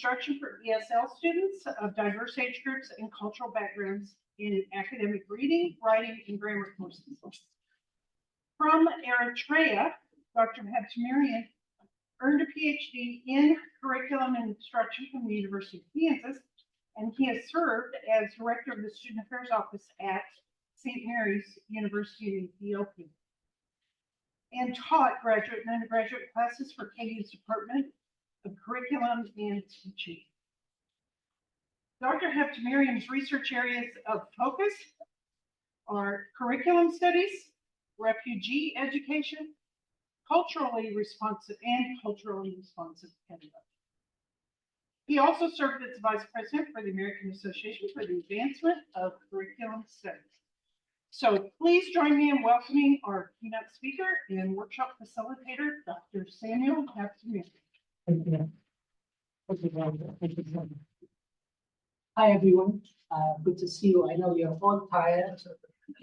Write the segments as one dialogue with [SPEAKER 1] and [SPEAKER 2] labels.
[SPEAKER 1] instruction for ESL students of diverse age groups and cultural backgrounds in academic reading, writing, and grammar courses. From Eritrea, Dr. Habtemariam earned a PhD in curriculum and instruction from the University of Kansas, and he has served as director of the Student Affairs Office at St. Mary's University in Ethiopia, and taught graduate and undergraduate classes for KU's Department of Curriculum and Teaching. Dr. Habtemariam's research areas of focus are curriculum studies, refugee education, culturally responsive pedagogy. He also served as vice president for the American Association for the Advancement of Curriculum Studies. So please join me in welcoming our keynote speaker and workshop facilitator, Dr. Samuel Habtemariam.
[SPEAKER 2] Thank you. Thank you. Hi, everyone. Good to see you. I know you're all tired,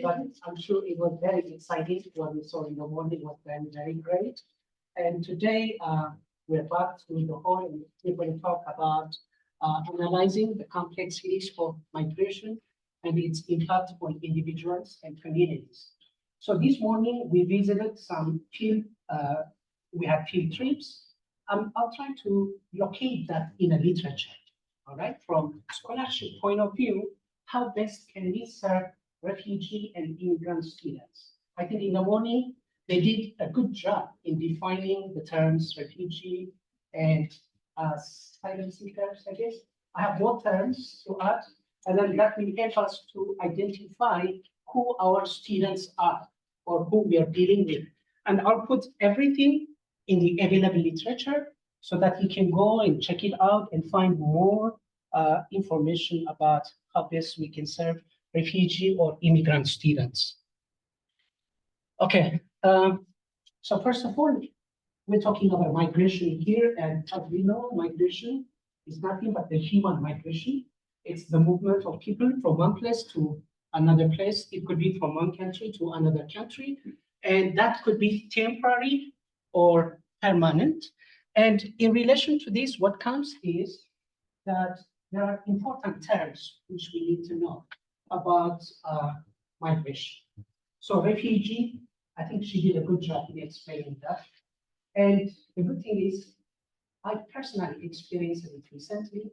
[SPEAKER 2] but I'm sure it was very exciting. What we saw in the morning was very, very great. And today we're back to the hall, and we're going to talk about analyzing the complexities of migration and its impact on individuals and communities. So this morning we visited some field, we had field trips. I'll try to locate that in a literature, all right? From scholarship point of view, how best can we serve refugee and immigrant students? I think in the morning, they did a good job in defining the terms refugee and asylum seekers, I guess. I have more terms to add, and then that will help us to identify who our students are or who we are dealing with. And I'll put everything in the available literature so that you can go and check it out and find more information about how best we can serve refugee or immigrant students. Okay, so first of all, we're talking about migration here, and as we know, migration is nothing but the human migration. It's the movement of people from one place to another place. It could be from one country to another country, and that could be temporary or permanent. And in relation to this, what comes is that there are important terms which we need to know about migration. So refugee, I think she did a good job in explaining that. And the good thing is, I personally experienced it recently.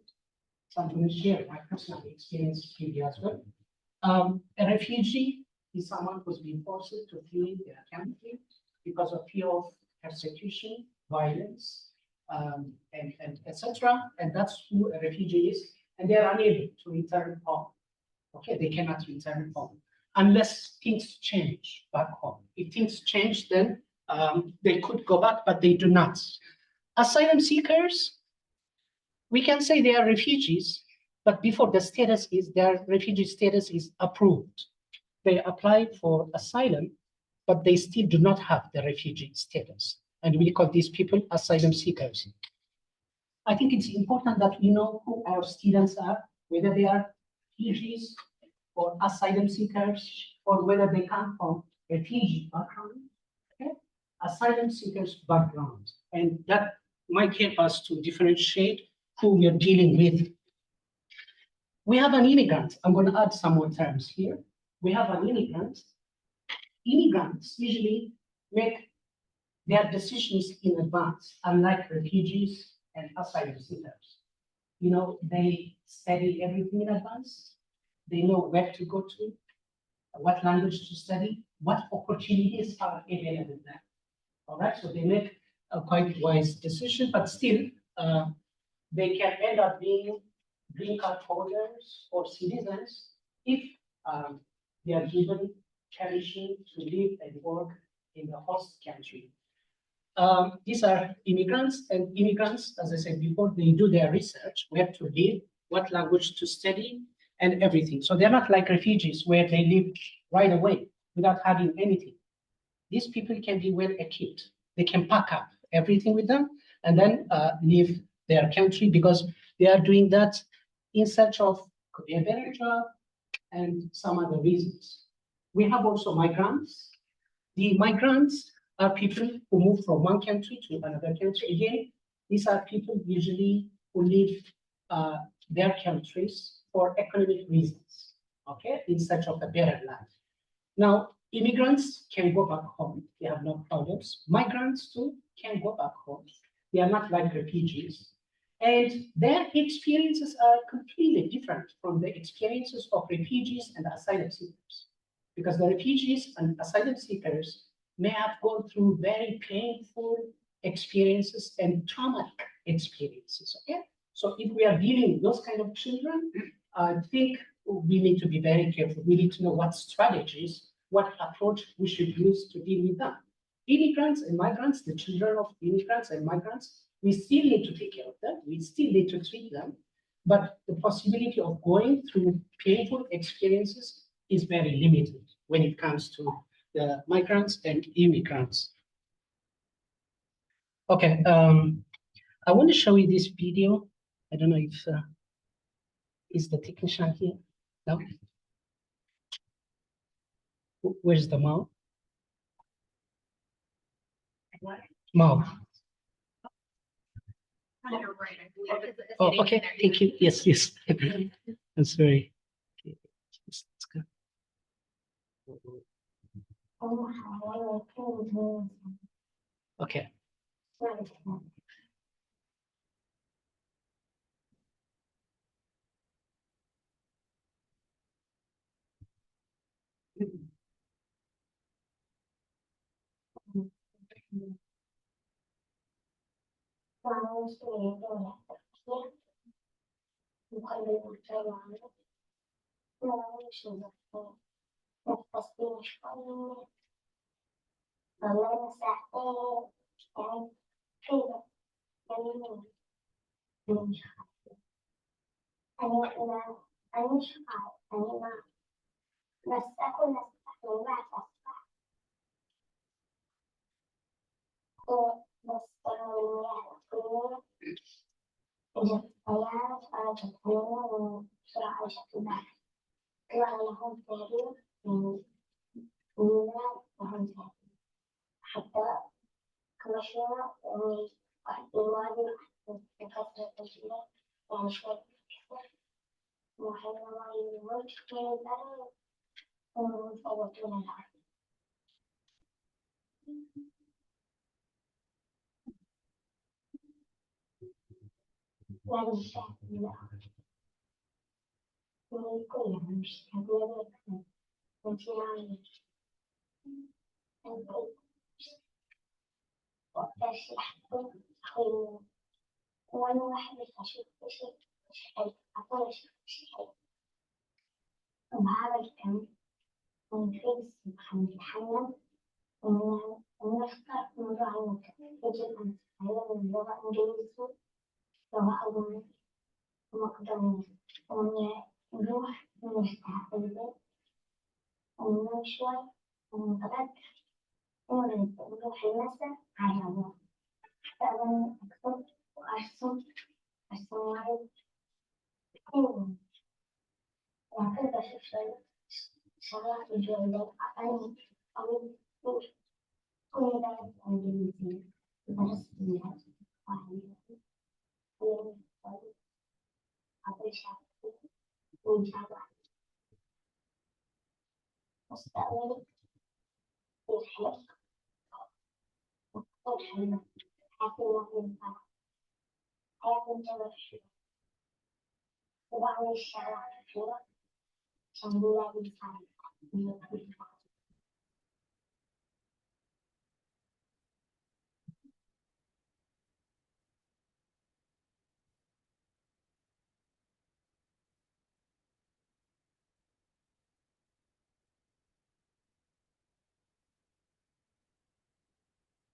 [SPEAKER 2] So I'm going to share my personal experience with you as well. A refugee is someone who's been forced to flee their country because of fear of persecution, violence, and etc. And that's who a refugee is. And they are unable to return home. Okay, they cannot return home unless things change back home. If things change, then they could go back, but they do not. Asylum seekers, we can say they are refugees, but before the status is, their refugee status is approved. They applied for asylum, but they still do not have the refugee status. And we call these people asylum seekers. I think it's important that we know who our students are, whether they are refugees or asylum seekers, or whether they come from refugee background, okay? Asylum seekers background. And that might help us to differentiate who we are dealing with. We have an immigrant. I'm going to add some more terms here. We have an immigrant. Immigrants usually make their decisions in advance, unlike refugees and asylum seekers. You know, they study everything in advance. They know where to go to, what language to study, what opportunities are available there. All right, so they make a quite wise decision, but still, they can end up being green card holders or citizens if they are given permission to live and work in the host country. These are immigrants, and immigrants, as I said before, they do their research, where to live, what language to study, and everything. So they're not like refugees where they live right away without having anything. These people can be well equipped. They can pack up everything with them and then leave their country because they are doing that in search of a better job and some other reasons. We have also migrants. The migrants are people who move from one country to another country. Again, these are people usually who live their countries for economic reasons, okay, in search of a better life. Now, immigrants can go back home, they have no problems. Migrants too can go back home. They are not like refugees. And their experiences are completely different from the experiences of refugees and asylum seekers. Because the refugees and asylum seekers may have gone through very painful experiences and traumatic experiences, okay? So if we are dealing with those kind of children, I think we need to be very careful. We need to know what strategies, what approach we should use to deal with them. Immigrants and migrants, the children of immigrants and migrants, we still need to take care of them. We still need to treat them. But the possibility of going through painful experiences is very limited when it comes to the migrants and immigrants. Okay, I want to show you this video. I don't know if is the technician here? No? Where's the mouth?
[SPEAKER 3] What?
[SPEAKER 2] Mouth.
[SPEAKER 3] On your right, I believe. It's
[SPEAKER 2] Oh,
[SPEAKER 3] sitting
[SPEAKER 2] okay,
[SPEAKER 3] in there.
[SPEAKER 2] thank you. Yes, yes. That's very. Okay. Let's go. Okay.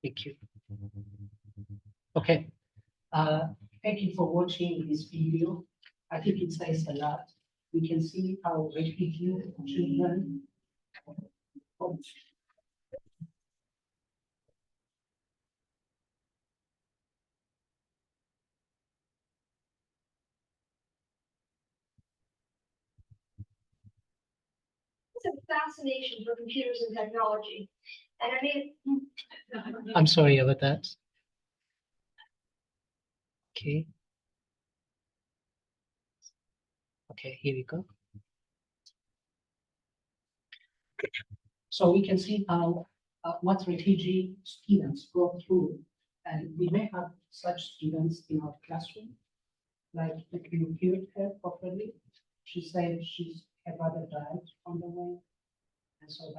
[SPEAKER 2] Thank you. Okay. Thank you for watching this video. I think it says a lot. We can see how refugee children.
[SPEAKER 3] It's a fascination for computers and technology. And I mean,
[SPEAKER 2] I'm sorry about that. Okay. Okay, here we go. So we can see how what refugee students go through, and we may have such students in our classroom. Like if you heard her properly, she said her brother died on the way, and so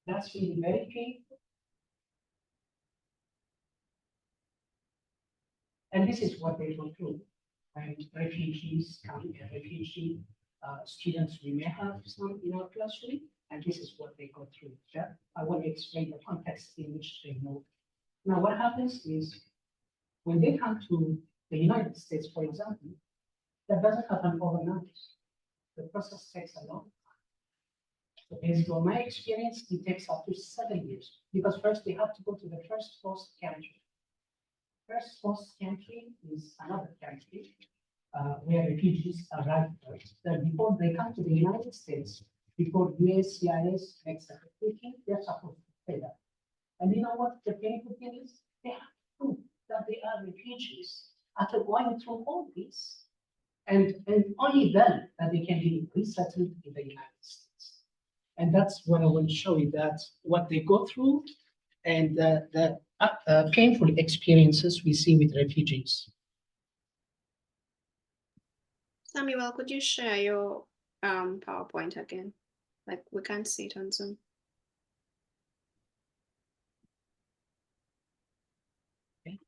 [SPEAKER 2] that's really very painful. And this is what they go through. And refugees come, and refugee students, we may have some in our classroom, and this is what they go through. Yeah? I want to explain the context in which they move. Now, what happens is when they come to the United States, for example, that doesn't happen overnight. The process takes a long time. So based on my experience, it takes up to 7 years because first they have to go to the first host country. First host country is another country where refugees arrive first. Then before they come to the United States, before USCIS makes a application, they're supposed to pay that. And you know what the painful thing is? They have to prove that they are refugees after going through all this. And only then that they can be resettled in the United States. And that's what I want to show you, that what they go through and the painful experiences we see with refugees.
[SPEAKER 4] Samuel, could you share your PowerPoint again? Like we can't see it on Zoom.
[SPEAKER 2] Okay.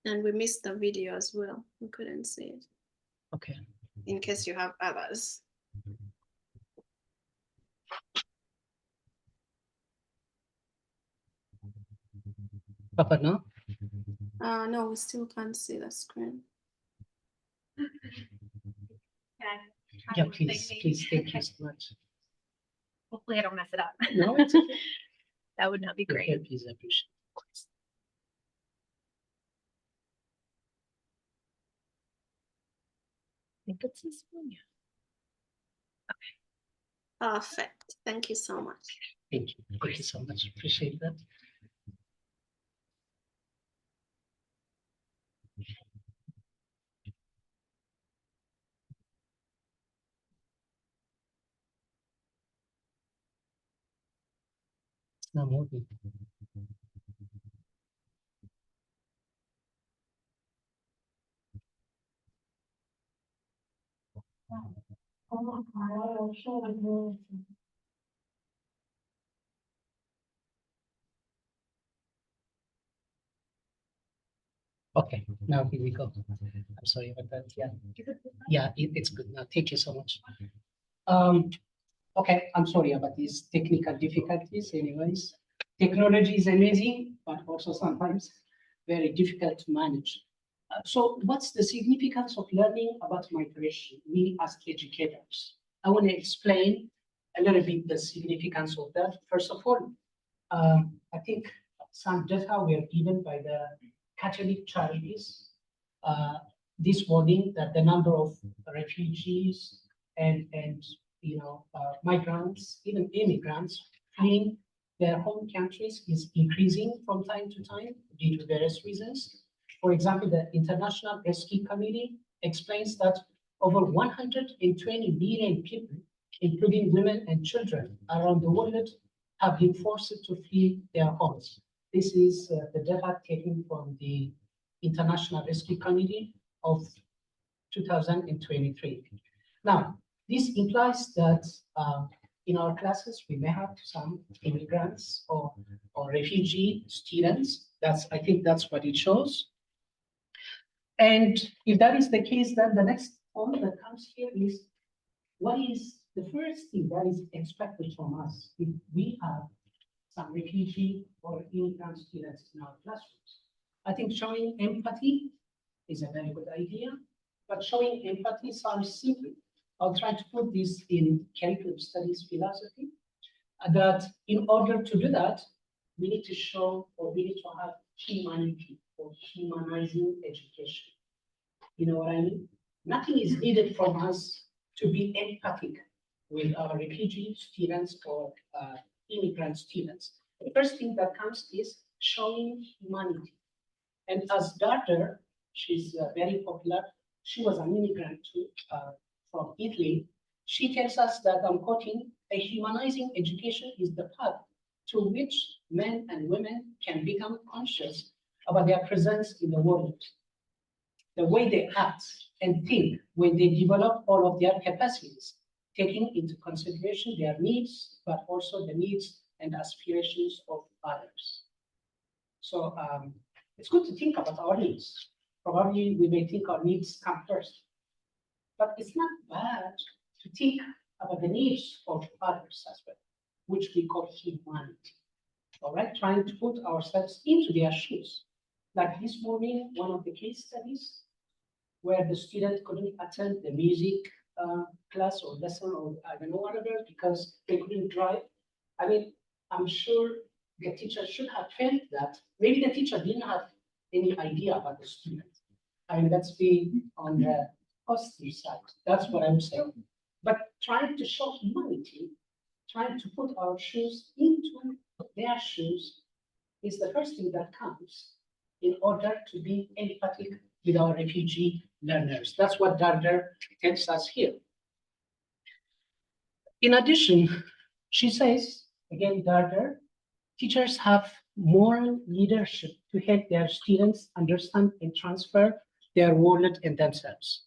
[SPEAKER 4] And we missed the video as well. We couldn't see it.
[SPEAKER 2] Okay.
[SPEAKER 4] In case you have others.
[SPEAKER 2] Papa, no?
[SPEAKER 4] No, we still can't see the screen.
[SPEAKER 2] Yeah, please, thank you so much.
[SPEAKER 5] Hopefully I don't mess it up.
[SPEAKER 2] No, it's okay.
[SPEAKER 5] That would not be great.
[SPEAKER 2] Okay, please, I appreciate it.
[SPEAKER 5] I think it's this one. Yeah.
[SPEAKER 4] Perfect. Thank you so much.
[SPEAKER 2] Thank you. Thank you so much. Appreciate that. It's not moving. Okay, now here we go. I'm sorry about that. Yeah, it's good now. Thank you so much. Okay, I'm sorry about these technical difficulties. Anyways, technology is amazing, but also sometimes very difficult to manage. So what's the significance of learning about migration, we as educators? I want to explain a little bit the significance of that. First of all, I think some data were given by the Catholic Charities this morning that the number of refugees and migrants, even immigrants fleeing their home countries is increasing from time to time due to various reasons. For example, the International Rescue Committee explains that over 120 million people, including women and children around the world, have been forced to flee their homes. This is the data taken from the International Rescue Committee of 2023. Now, this implies that in our classes, we may have some immigrants or refugee students. I think that's what it shows. And if that is the case, then the next point that comes here is, what is the first thing that is expected from us if we have some refugee or immigrant students in our classrooms? I think showing empathy is a very good idea, but showing empathy sounds simple. I'll try to put this in curriculum studies philosophy, that in order to do that, we need to show, or we need to have humanity or humanizing education. You know what I mean? Nothing is needed from us to be empathic with our refugee students or immigrant students. The first thing that comes is showing humanity. And as daughter, she's very popular. She was an immigrant too, from Italy. She tells us that, I'm quoting, a humanizing education is the path to which men and women can become conscious about their presence in the world, the way they act and think when they develop all of their capacities, taking into consideration their needs, but also the needs and aspirations of others. So it's good to think about our needs. Probably we may think our needs come first, but it's not bad to think about the needs of others as well, which we call humanity. All right, trying to put ourselves into their shoes. Like this morning, one of the case studies where the student couldn't attend the music class or lesson or I don't know whatever because they couldn't drive. I mean, I'm sure the teacher should have felt that. Maybe the teacher didn't have any idea about the student. I mean, let's be on the positive side. That's what I'm saying. But trying to show humanity, trying to put our shoes into their shoes is the first thing that comes in order to be empathic with our refugee learners. That's what Darder tells us here. In addition, she says, again, Darder, teachers have moral leadership to help their students understand and transfer their world and themselves.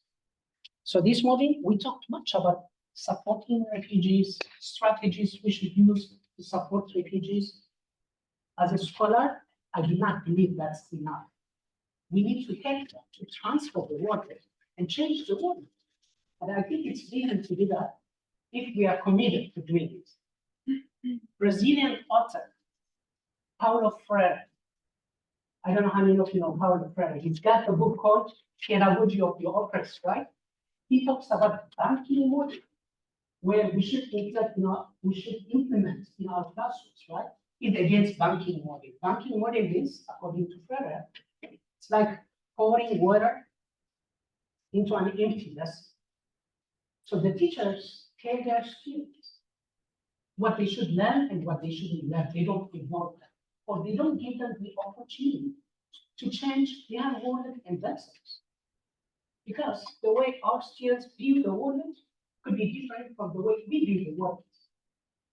[SPEAKER 2] So this morning, we talked much about supporting refugees, strategies we should use to support refugees. As a scholar, I do not believe that's enough. We need to help them to transfer the world and change the world. And I think it's easy to do that if we are committed to doing it. Brazilian author, Paulo Freire. I don't know how many of you know Paulo Freire. He's got a book called Pedagogy of the Oppressed, right? He talks about banking model, where we should implement in our classrooms, right? It's against banking model. Banking model is, according to Freire, it's like pouring water into an empty vessel. So the teachers tell their students what they should learn and what they shouldn't learn. They don't involve them, or they don't give them the opportunity to change their world and themselves. Because the way our students view the world could be different from the way we view the world.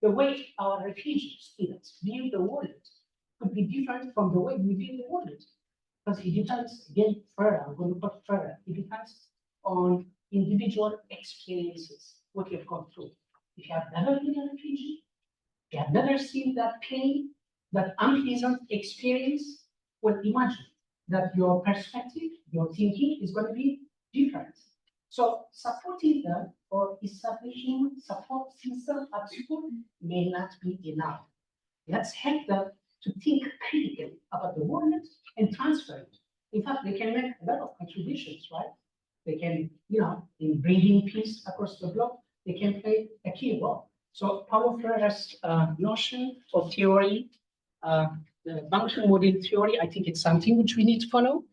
[SPEAKER 2] The way our refugee students view the world could be different from the way we view the world. Because it depends, again, further, I'm going to put further, it depends on individual experiences, what you've gone through. If you have never been a refugee, you have never seen that pain, that unpleasant experience, well, imagine that your perspective, your thinking is going to be different. So supporting them or establishing support system at school may not be enough. Let's help them to think critically about the world and transfer it. In fact, they can make a lot of contributions, right? They can, in bringing peace across the globe, they can play a key role. So Paulo Freire's notion of theory, the banking model theory, I think it's something which we need to follow.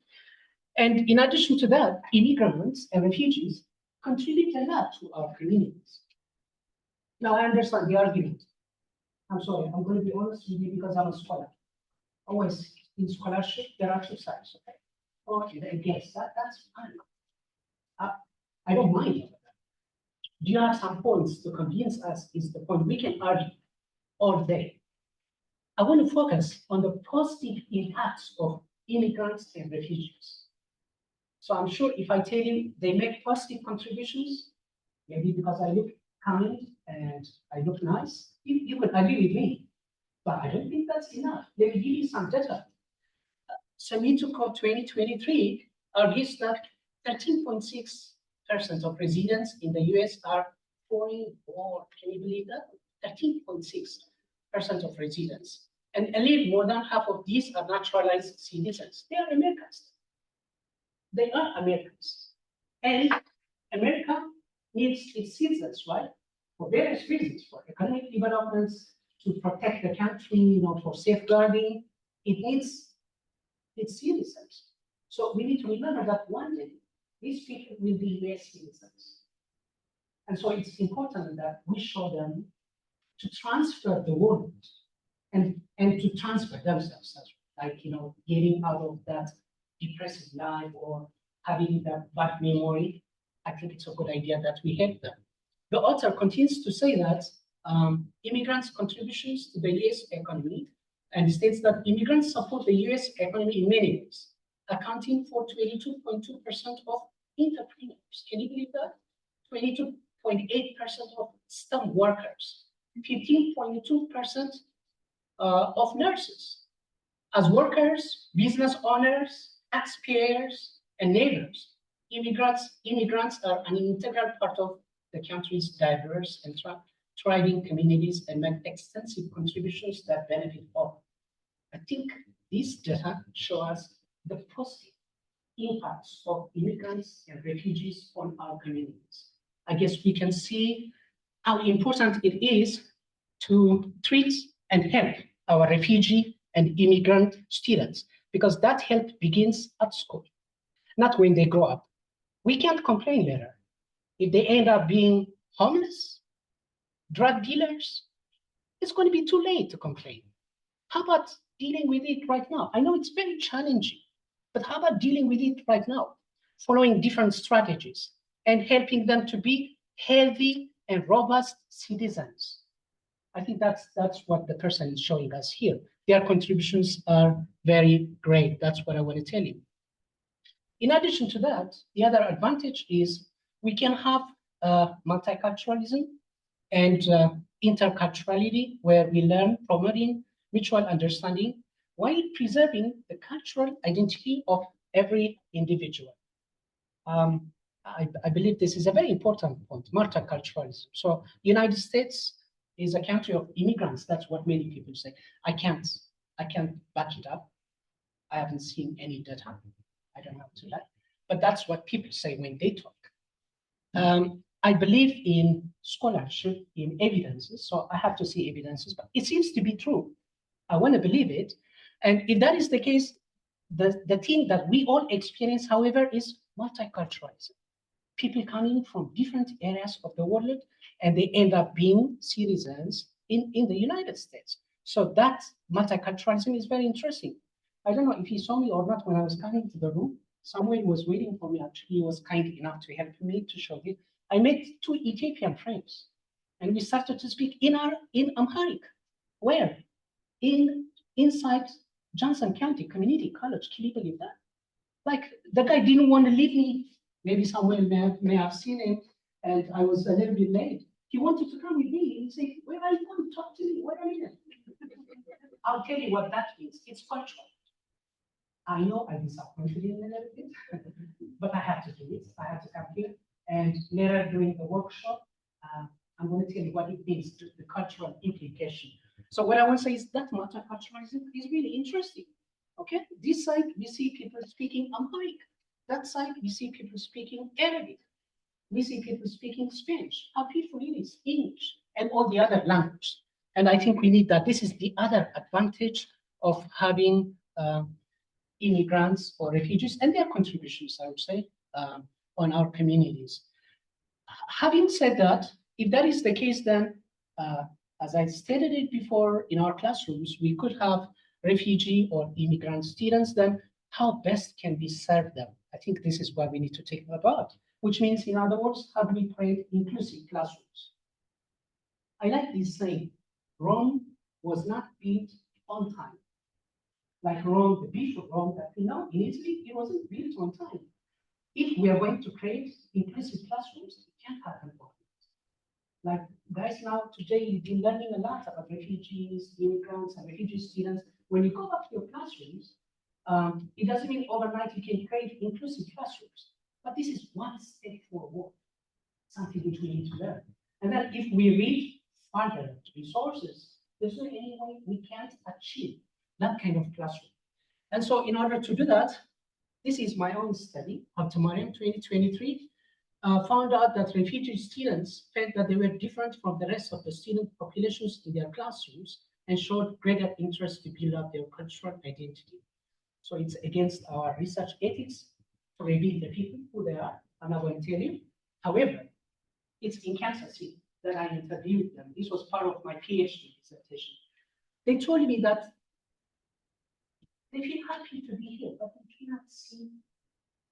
[SPEAKER 2] And in addition to that, immigrants and refugees contribute a lot to our communities. Now I understand the argument. I'm sorry, I'm going to be honest with you because I'm a scholar. Always in scholarship, there are two sides. Okay, I guess that's fine. I don't mind that. Do you have some points to convince us is the point we can argue all day? I want to focus on the positive impacts of immigrants and refugees. So I'm sure if I tell you they make positive contributions, maybe because I look kind and I look nice, you could agree with me. But I don't think that's enough. Let me give you some data. Samito Code 2023 argues that 13.6% of residents in the US are foreign born. Can you believe that? 13.6% of residents. And a little more than half of these are naturalized citizens. They are Americans. They are Americans. And America needs its citizens, right? For various reasons, for economic developments, to protect the country, for safeguarding. It needs its citizens. So we need to remember that one day, these people will be US citizens. And so it's important that we show them to transfer the world and to transfer themselves, like, getting out of that depressive life or having that bad memory, I think it's a good idea that we help them. The author continues to say that immigrants' contributions to the US economy and states that immigrants support the US economy in many ways, accounting for 22.2% of entrepreneurs. Can you believe that? 22.8% of STEM workers, 15.2% of nurses. As workers, business owners, taxpayers, and neighbors, immigrants are an integral part of the country's diverse and thriving communities and make extensive contributions that benefit all. I think these data show us the positive impacts of immigrants and refugees on our communities. I guess we can see how important it is to treat and help our refugee and immigrant students, because that help begins at school, not when they grow up. We can't complain later. If they end up being homeless, drug dealers, it's going to be too late to complain. How about dealing with it right now? I know it's very challenging, but how about dealing with it right now, following different strategies and helping them to be healthy and robust citizens? I think that's what the person is showing us here. Their contributions are very great. That's what I want to tell you. In addition to that, the other advantage is we can have multiculturalism and interculturality, where we learn promoting mutual understanding while preserving the cultural identity of every individual. I believe this is a very important point, multiculturalism. So United States is a country of immigrants. That's what many people say. I can't back it up. I haven't seen any data. I don't have to lie, but that's what people say when they talk. I believe in scholarship, in evidences, so I have to see evidences, but it seems to be true. I want to believe it. And if that is the case, the thing that we all experience, however, is multiculturalism. People coming from different areas of the world, and they end up being citizens in the United States. So that multiculturalism is very interesting. I don't know if he saw me or not when I was coming to the room. Someone was waiting for me. Actually, he was kind enough to help me to show it. I met two Ethiopian friends, and we started to speak in Amharic. Where? Inside Johnson County Community College. Can you believe that? Like, the guy didn't want to leave me. Maybe someone may have seen him, and I was a little bit late. He wanted to come with me and say, "Where are you going? Talk to me. Where are you?" I'll tell you what that means. It's cultural. I know I disappointed him a little bit, but I have to do it. I have to come here. And later during the workshop, I'm going to tell you what it means, the cultural implication. So what I want to say is that multiculturalism is really interesting. Okay, this side we see people speaking Amharic. That side we see people speaking Arabic. We see people speaking Spanish. How beautiful it is, English, and all the other languages. And I think we need that. This is the other advantage of having immigrants or refugees and their contributions, I would say, on our communities. Having said that, if that is the case, then as I stated it before, in our classrooms, we could have refugee or immigrant students. Then how best can we serve them? I think this is what we need to think about, which means, in other words, how do we create inclusive classrooms? I like this saying, Rome was not built on time. Like Rome, the beautiful Rome that we know in Italy, it wasn't built on time. If we are going to create inclusive classrooms, it can't happen overnight. Like, guys, now today you've been learning a lot about refugees, immigrants, and refugee students. When you go back to your classrooms, it doesn't mean overnight you can create inclusive classrooms. But this is one step forward, something which we need to learn. And then if we read further resources, there's no any way we can't achieve that kind of classroom. And so in order to do that, this is my own study, Habtemariam 2023, found out that refugee students felt that they were different from the rest of the student populations in their classrooms and showed greater interest to build up their cultural identity. So it's against our research ethics to reveal the people who they are. I'm not going to tell you. However, it's in Kansas City that I interviewed them. This was part of my PhD dissertation. They told me that They feel happy to be here, but they cannot see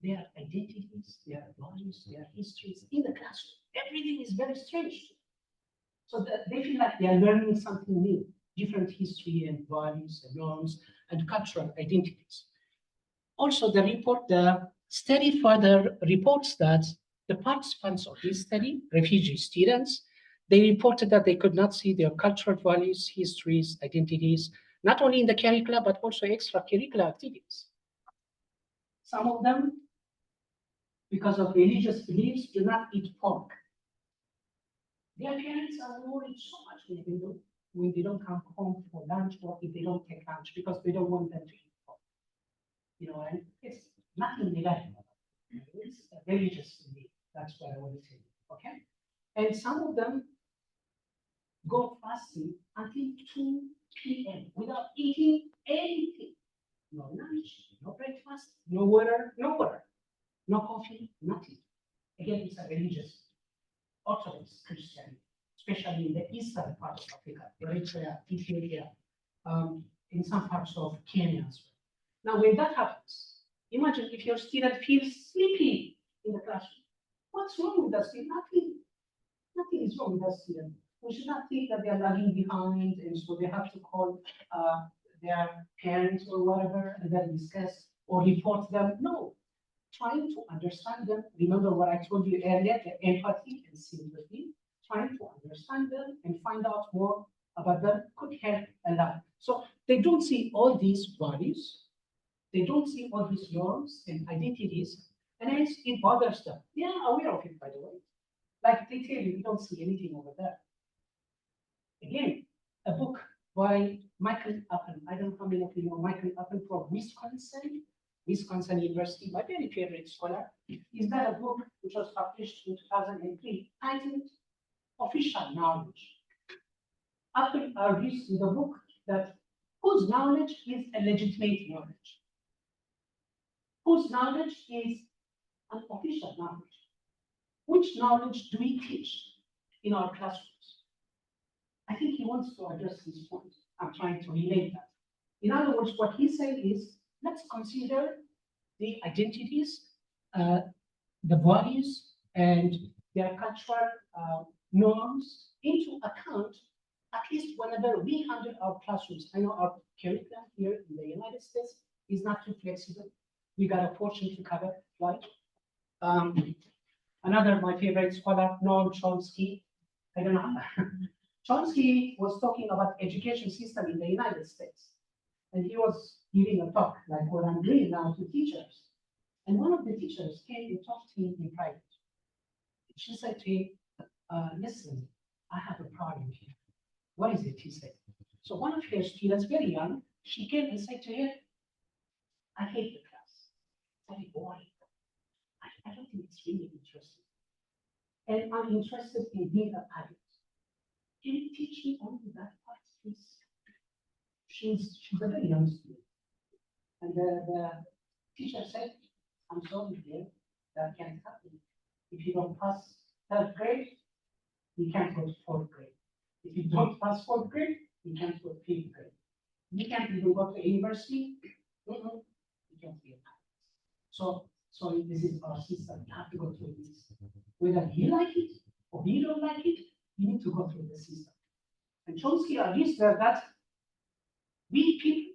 [SPEAKER 2] their identities, their values, their histories in the classroom. Everything is very strange. So that they feel like they are learning something new, different history and values and norms and cultural identities. Also, the study further reports that the participants of this study, refugee students, they reported that they could not see their cultural values, histories, identities, not only in the curricula, but also extracurricular activities. Some of them, because of religious beliefs, do not eat pork. Their parents are worried so much when they don't come home for lunch or if they don't take lunch because they don't want them to eat pork. You know, and it's nothing negative. It's a religious belief. That's what I want to say. Okay? And some of them go fasting until 2 p.m. without eating anything. No lunch, no breakfast, no water, no coffee, nothing. Again, it's a religious Orthodox Christian, especially in the eastern part of Africa, Eritrea, Ethiopia, in some parts of Kenya as well. Now, when that happens, imagine if your student feels sleepy in the classroom. What's wrong with that student? Nothing is wrong with that student. We should not think that they are lagging behind and so they have to call their parents or whatever and then discuss or report them. No, trying to understand them. Remember what I told you earlier, the empathy and sympathy. Trying to understand them and find out more about them could help a lot. So they don't see all these values. They don't see all these norms and identities, and hence it bothers them. They are aware of it, by the way. Like they tell you, we don't see anything over there. Again, a book by Michael Uppen. I don't know how many of you know Michael Uppen from Wisconsin University, my very favorite scholar. He's got a book which was published in 2003 titled Official Knowledge. Uppen argues in the book that whose knowledge is a legitimate knowledge? Whose knowledge is an official knowledge? Which knowledge do we teach in our classrooms? I think he wants to address this point. I'm trying to relate that. In other words, what he said is, let's consider the identities, the values, and their cultural norms into account, at least whenever we handle our classrooms. I know our curriculum here in the United States is not too flexible. We got a portion to cover, right? Another, my favorite scholar, Noam Chomsky. I don't know. Chomsky was talking about education system in the United States. And he was giving a talk, like what I'm doing now, to teachers. And one of the teachers came and talked to him in private. She said to him, listen, I have a problem here. What is it? He said. So one of her students, very young, she came and said to her, I hate the class. It's very boring. I don't think it's really interesting. And I'm interested in being a pilot. Can you teach me only that part, please? She's a very young student. And the teacher said, I'm sorry, dear, that can't happen. If you don't pass 3rd grade, you can't go to 4th grade. If you don't pass 4th grade, you can't go to 5th grade. You can't even go to university. You can't be a pilot. So this is our system. You have to go through this. Whether you like it or you don't like it, you need to go through the system. And Chomsky argues that we people,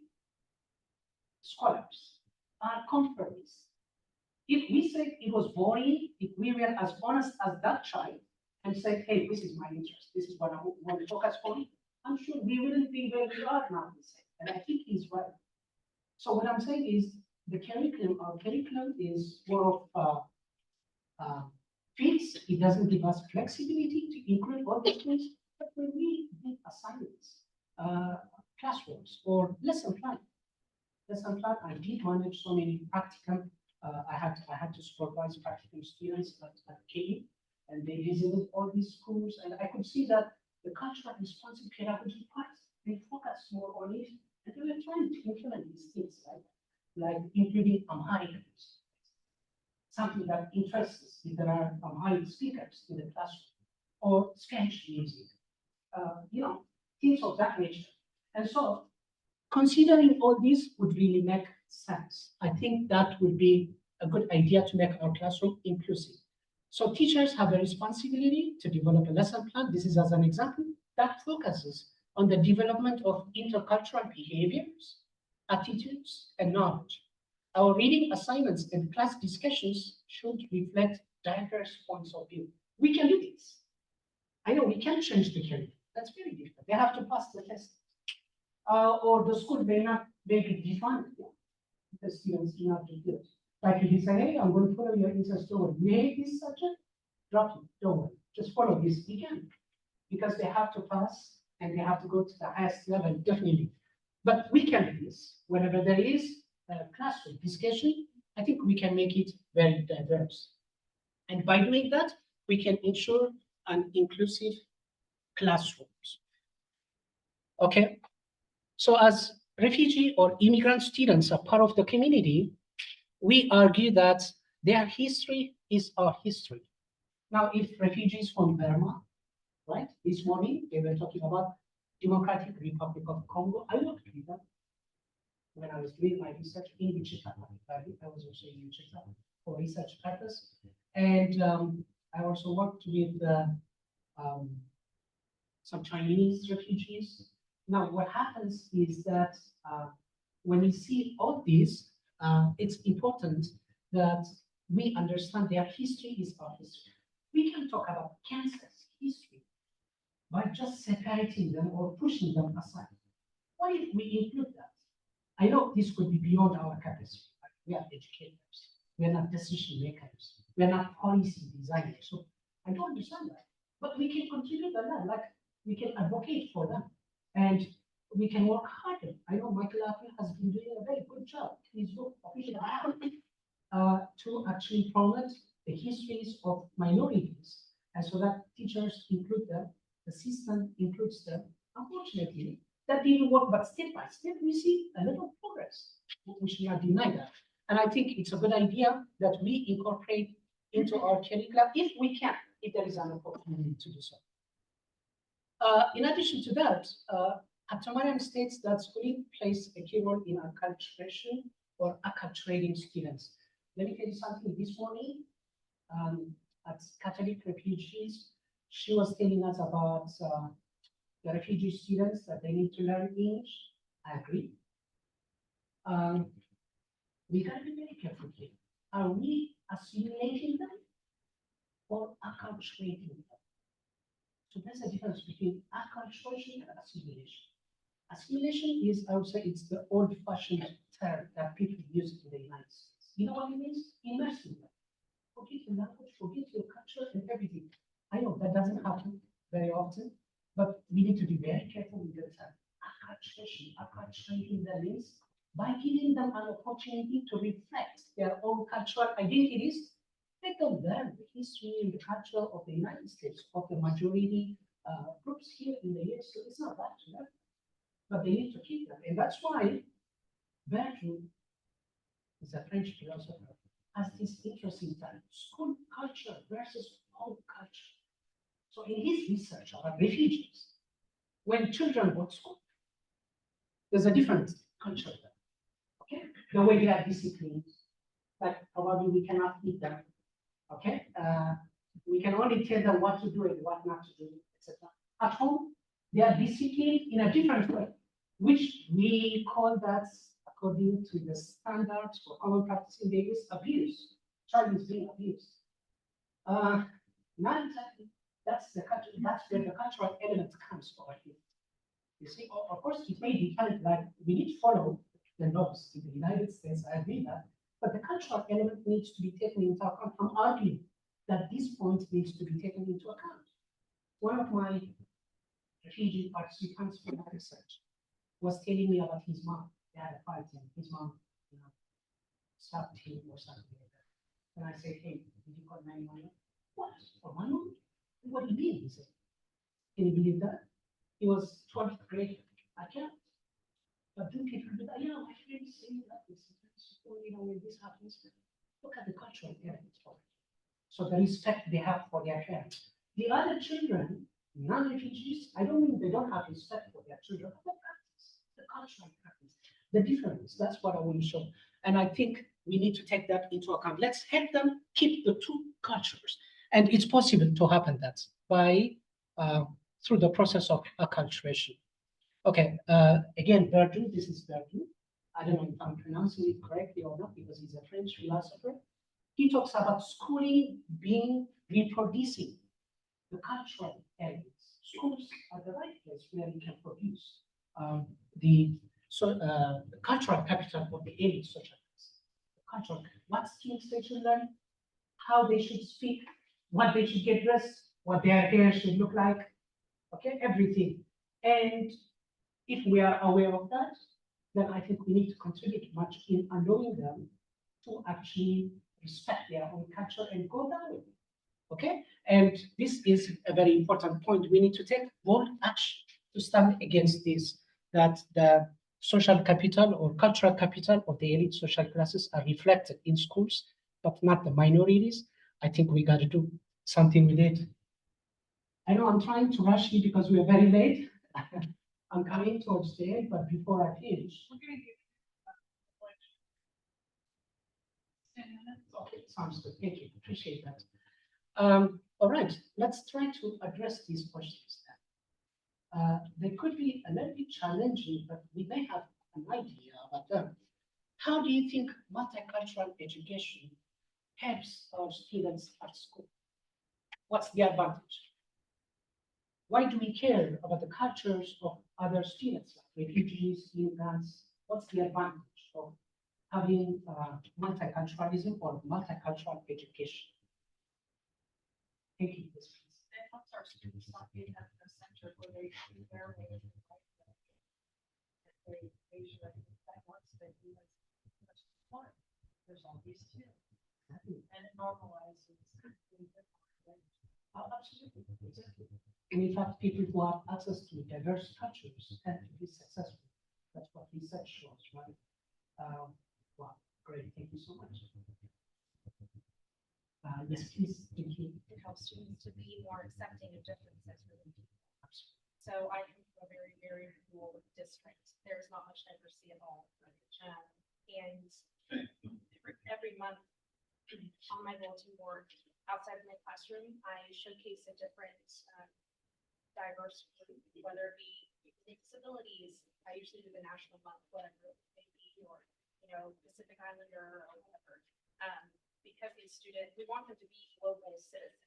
[SPEAKER 2] scholars, are conformists. If we said it was boring, if we were as honest as that child and said, hey, this is my interest, this is what I want to focus on, I'm sure we wouldn't be where we are now. And I think he's right. So what I'm saying is the curriculum, our curriculum is more of fixed. It doesn't give us flexibility to include all these things. But when we did assignments, classrooms, or lesson plan, I did manage so many practical. I had to supervise practical students at KU, and they visited all these schools, and I could see that the cultural responsive pedagogy parts, they focused more on it, and they were trying to implement these things, right? Like including Amharic, something that interests us if there are Amharic speakers in the classroom, or Spanish music, things of that nature. And so Considering all this would really make sense. I think that would be a good idea to make our classroom inclusive. So teachers have a responsibility to develop a lesson plan. This is as an example that focuses on the development of intercultural behaviors, attitudes, and knowledge. Our reading assignments and class discussions should reflect diverse points of view. We can do this. I know we can change the curriculum. That's very difficult. They have to pass the test. Or the school may not maybe define it. The students do not do it. Like if you say, hey, I'm going to follow your interest over. You hate this subject? Drop it. Don't worry. Just follow this again. Because they have to pass and they have to go to the highest level, definitely. But we can do this. Whenever there is a classroom discussion, I think we can make it very diverse. And by doing that, we can ensure an inclusive classrooms. Okay. So as refugee or immigrant students are part of the community, we argue that their history is our history. Now, if refugees from Burma, right, this morning, they were talking about Democratic Republic of Congo. I worked with them when I was doing my research in Wichita. I was also in Wichita for research purpose. And I also worked with some Chinese refugees. Now, what happens is that when we see all this, it's important that we understand their history is our history. We can talk about Kansas history by just separating them or pushing them aside. What if we include that? I know this could be beyond our capacity. We are educators. We are not decision makers. We are not policy designers. So I don't understand that. But we can contribute to that. Like we can advocate for them. And we can work harder. I know Michael Apple has been doing a very good job. He's officially to actually promote the histories of minorities, and so that teachers include them, the system includes them. Unfortunately, that didn't work, but step by step, we see a little progress. We should not deny that. And I think it's a good idea that we incorporate into our curriculum if we can, if there is an opportunity to do so. In addition to that, Habtemariam states that schooling plays a key role in acculturation or acculturating students. Let me tell you something. This morning, at Catholic Refugees, she was telling us about the refugee students that they need to learn English. I agree. We gotta be very careful here. Are we assimilating them or acculturating them? So there's a difference between acculturation and assimilation. Assimilation is, I would say, it's the old-fashioned term that people use in the United States. You know what it means? Immersing them. Forget your language, forget your culture and everything. I know that doesn't happen very often, but we need to be very careful with the term. Acculturation, acculturating the links by giving them an opportunity to reflect their own cultural identities. Let them learn the history and the culture of the United States, of the majority groups here in the US. So it's not bad to learn, but they need to keep them. And that's why Bertrand is a French philosopher, has this interesting term, school culture versus home culture. So in his research about refugees, when children go to school, there's a different culture there. Okay? The way they are disciplined, like probably we cannot feed them. Okay? We can only tell them what to do and what not to do, etc. At home, they are disciplined in a different way, which we call that, according to the standards for common practice in the US, abuse. Child is being abused. Not exactly. That's where the cultural element comes over here. You see, of course, it may be kind of like we need to follow the laws in the United States. I agree that, but the cultural element needs to be taken into account. I'm arguing that this point needs to be taken into account. One of my refugee participants from my research was telling me about his mom. They had a fight and his mom, stopped him or something like that. And I said, hey, did you call 911? What? For my mom? What do you mean? He said, can you believe that? He was 12th grade. I can't. But do people do that? Yeah, my friends say that. When this happens, look at the cultural element for it. So the respect they have for their parents. The other children, non-refugees, I don't mean they don't have respect for their children, but practice. the cultural practice, the difference. That's what I want to show. And I think we need to take that into account. Let's help them keep the two cultures. And it's possible to happen that by through the process of acculturation. Okay, again, Verdun, this is Verdun. I don't know if I'm pronouncing it correctly or not because he's a French philosopher. He talks about schooling being reproducing the cultural elements. Schools are the right place where we can produce the cultural capital of the elite social class. Cultural, what skills they should learn, how they should speak, what they should get dressed, what their hair should look like, okay, everything. And if we are aware of that, then I think we need to contribute much in allowing them to actually respect their own culture and go that way. Okay, and this is a very important point. We need to take bold action to stand against this, that the social capital or cultural capital of the elite social classes are reflected in schools, but not the minorities. I think we got to do something with it. I know I'm trying to rush you because we're very late. I'm coming towards the end, but before I finish.
[SPEAKER 1] We're gonna give 10 minutes.
[SPEAKER 2] Okay, sounds good. Thank you. Appreciate that. All right, let's try to address these questions then. They could be a little bit challenging, but we may have an idea about them. How do you think multicultural education helps our students at school? What's the advantage? Why do we care about the cultures of other students, like refugees, immigrants? What's the advantage of having multiculturalism or multicultural education? Thank you. Yes, please.
[SPEAKER 1] It helps our students not be at the center where they see their way of life. They should that once they do much more. There's all these too. And it normalizes.
[SPEAKER 2] Absolutely. Exactly. And in fact, people who have access to diverse cultures tend to be successful. That's what research shows, right? Wow, great. Thank you so much. Yes, please. Thank you.
[SPEAKER 6] It helps students to be more accepting of differences within people. So I come from a very, very rural district. There's not much diversity at all. And every month on my bulletin board outside of my classroom, I showcase a different diverse group, whether it be disabilities. I usually do the national month, whatever it may be, or Pacific Islander or whatever. Because these students, we want them to be global citizens.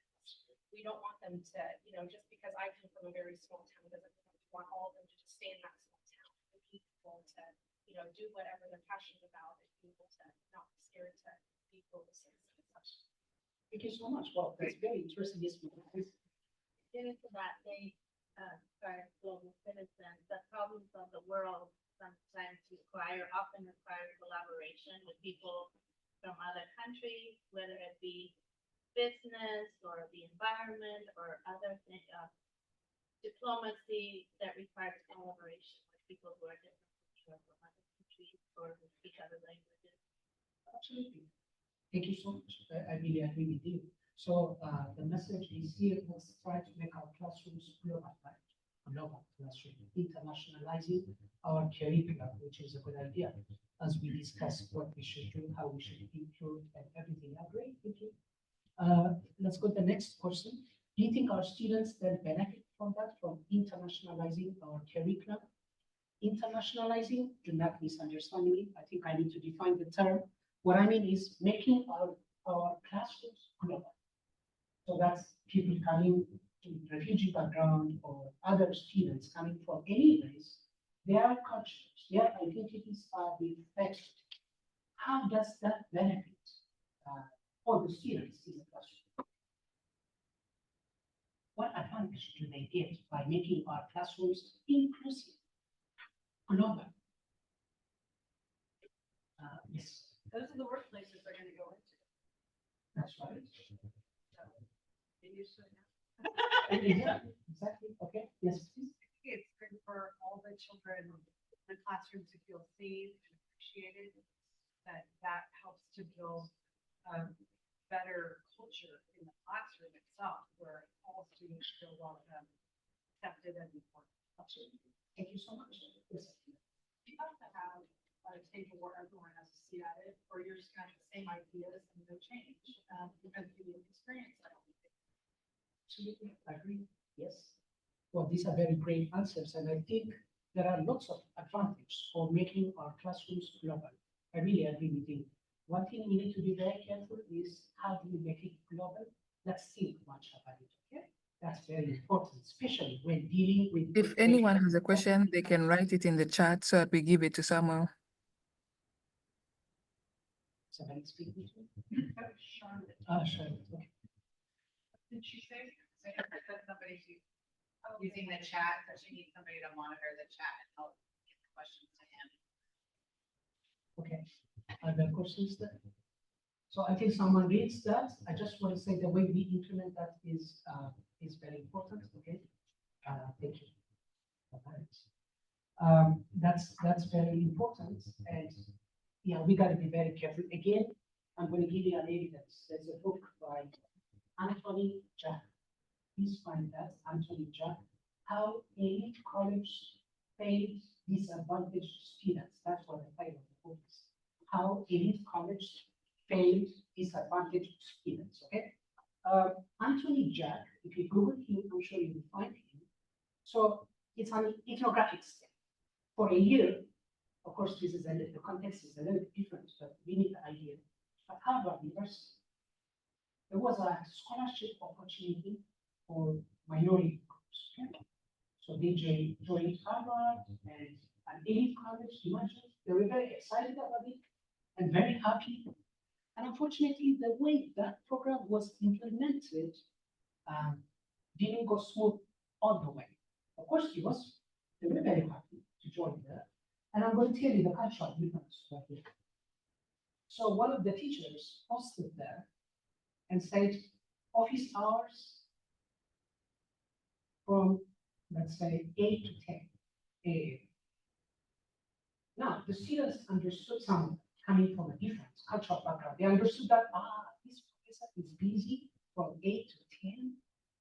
[SPEAKER 6] We don't want them to, just because I come from a very small town, doesn't mean we want all of them to just stay in that small town. We need people to, do whatever they're passionate about and be able to not be scared to be global citizens.
[SPEAKER 2] Thank you so much. Well, that's very interesting. Yes, please.
[SPEAKER 7] Getting to that they global citizens, the problems of the world sometimes often require collaboration with people from other countries, whether it be business or the environment or other diplomacy that requires collaboration with people who are different from other countries or who speak other languages.
[SPEAKER 2] Absolutely. Thank you so much. I really agree with you. So the message is here, let's try to make our classrooms global, right? Global classroom, internationalizing our curriculum, which is a good idea, as we discuss what we should do, how we should improve and everything. Great, thank you. Let's go to the next question. Do you think our students then benefit from that, from internationalizing our curriculum? Internationalizing, do not misunderstand me. I think I need to define the term. What I mean is making our classrooms global. So that's people coming to refugee background or other students coming from any race, their cultures, their identities are reflected. How does that benefit all the students in the classroom? What advantage do they get by making our classrooms inclusive, global? Yes.
[SPEAKER 1] Those are the workplaces they're gonna go into.
[SPEAKER 2] That's right.
[SPEAKER 1] They usually know.
[SPEAKER 2] Exactly. Okay. Yes, please.
[SPEAKER 1] It's good for all the children in the classroom to feel seen and appreciated. That helps to build a better culture in the classroom itself, where all students feel welcome, accepted, and important.
[SPEAKER 2] Absolutely. Thank you so much. Yes.
[SPEAKER 6] You have to have a table where everyone has a seat at it, or you're just kind of the same ideas and no change, because you didn't experience it.
[SPEAKER 2] Absolutely, I agree, yes. Well, these are very great answers, and I think there are lots of advantages for making our classrooms global. I really agree with you. One thing we need to be very careful is how do we make it global? Let's think much about it, okay? That's very important, especially when dealing with.
[SPEAKER 8] If anyone has a question, they can write it in the chat so that we give it to someone.
[SPEAKER 2] Somebody speak with me?
[SPEAKER 1] Charlotte,
[SPEAKER 2] Charlotte, okay.
[SPEAKER 1] did she say?
[SPEAKER 9] I said somebody's using the chat, so she needs somebody to monitor the chat and help get the questions to him.
[SPEAKER 2] Okay, are there questions there? So I think someone reads that. I just want to say the way we implement that is very important, okay? Thank you. That's very important, and yeah, we gotta be very careful. Again, I'm gonna give you an evidence. There's a book by Anthony Jack. Please find that, Anthony Jack, How Elite College Failed Disadvantaged Students. That's what the title of the book is. How Elite College Failed Disadvantaged Students, okay? Anthony Jack, if you Google him, I'm sure you will find him. So it's an ethnographic study. For a year, of course, this is the context is a little bit different, but we need the idea. At Harvard University, there was a scholarship opportunity for minority groups. Okay? So they joined Harvard and an elite college, imagine. They were very excited about it and very happy. And unfortunately, the way that program was implemented didn't go smooth all the way. Of course, they were very happy to join there. And I'm going to tell you the cultural difference right here. So one of the teachers posted there and said, office hours from, let's say, 8 to 10 a.m. Now, the students understood some coming from a different cultural background. They understood that, this professor is busy from 8 to 10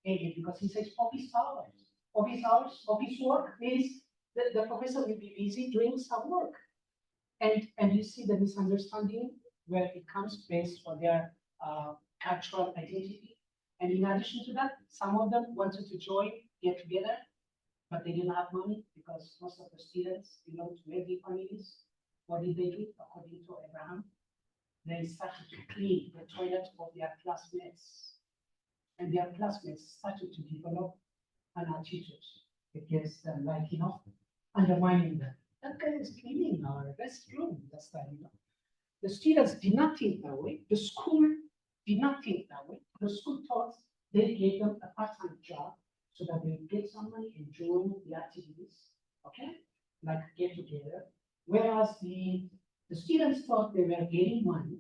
[SPEAKER 2] a.m. because he says office hours. Office hours, office work means the professor will be busy doing some work. And you see the misunderstanding where it comes based on their cultural identity. And in addition to that, some of them wanted to get together, but they didn't have money because most of the students belong to wealthy families. What did they do? According to Abraham, they started to clean the toilet of their classmates. And their classmates started to develop an attitude against them, like, undermining them. That guy is cleaning our restroom. That's that, The students did not think that way. The school did not think that way. The school thought they gave them a part-time job so that they would get some money and join the activities, okay? Like get together. Whereas the students thought they were getting money,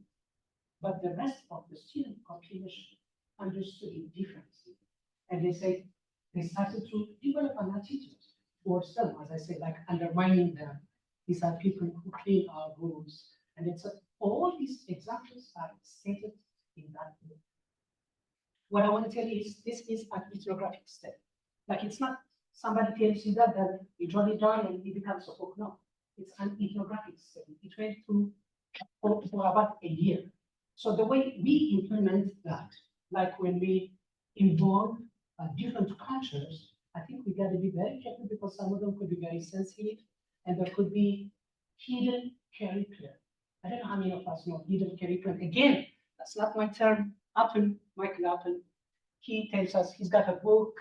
[SPEAKER 2] but the rest of the student population understood it differently. And they started to develop an attitude towards them, as I say, like undermining them. These are people who clean our rooms. And it's all these examples are stated in that book. What I want to tell you is this is an ethnographic study. Like it's not somebody tells you that you jot it down and it becomes a book. No, it's an ethnographic study. It went through for about a year. So the way we implement that, like when we involve different cultures, I think we got to be very careful because some of them could be very sensitive and there could be hidden curriculum. I don't know how many of us know hidden curriculum. Again, that's not my term. Michael Appel, he tells us he's got a book,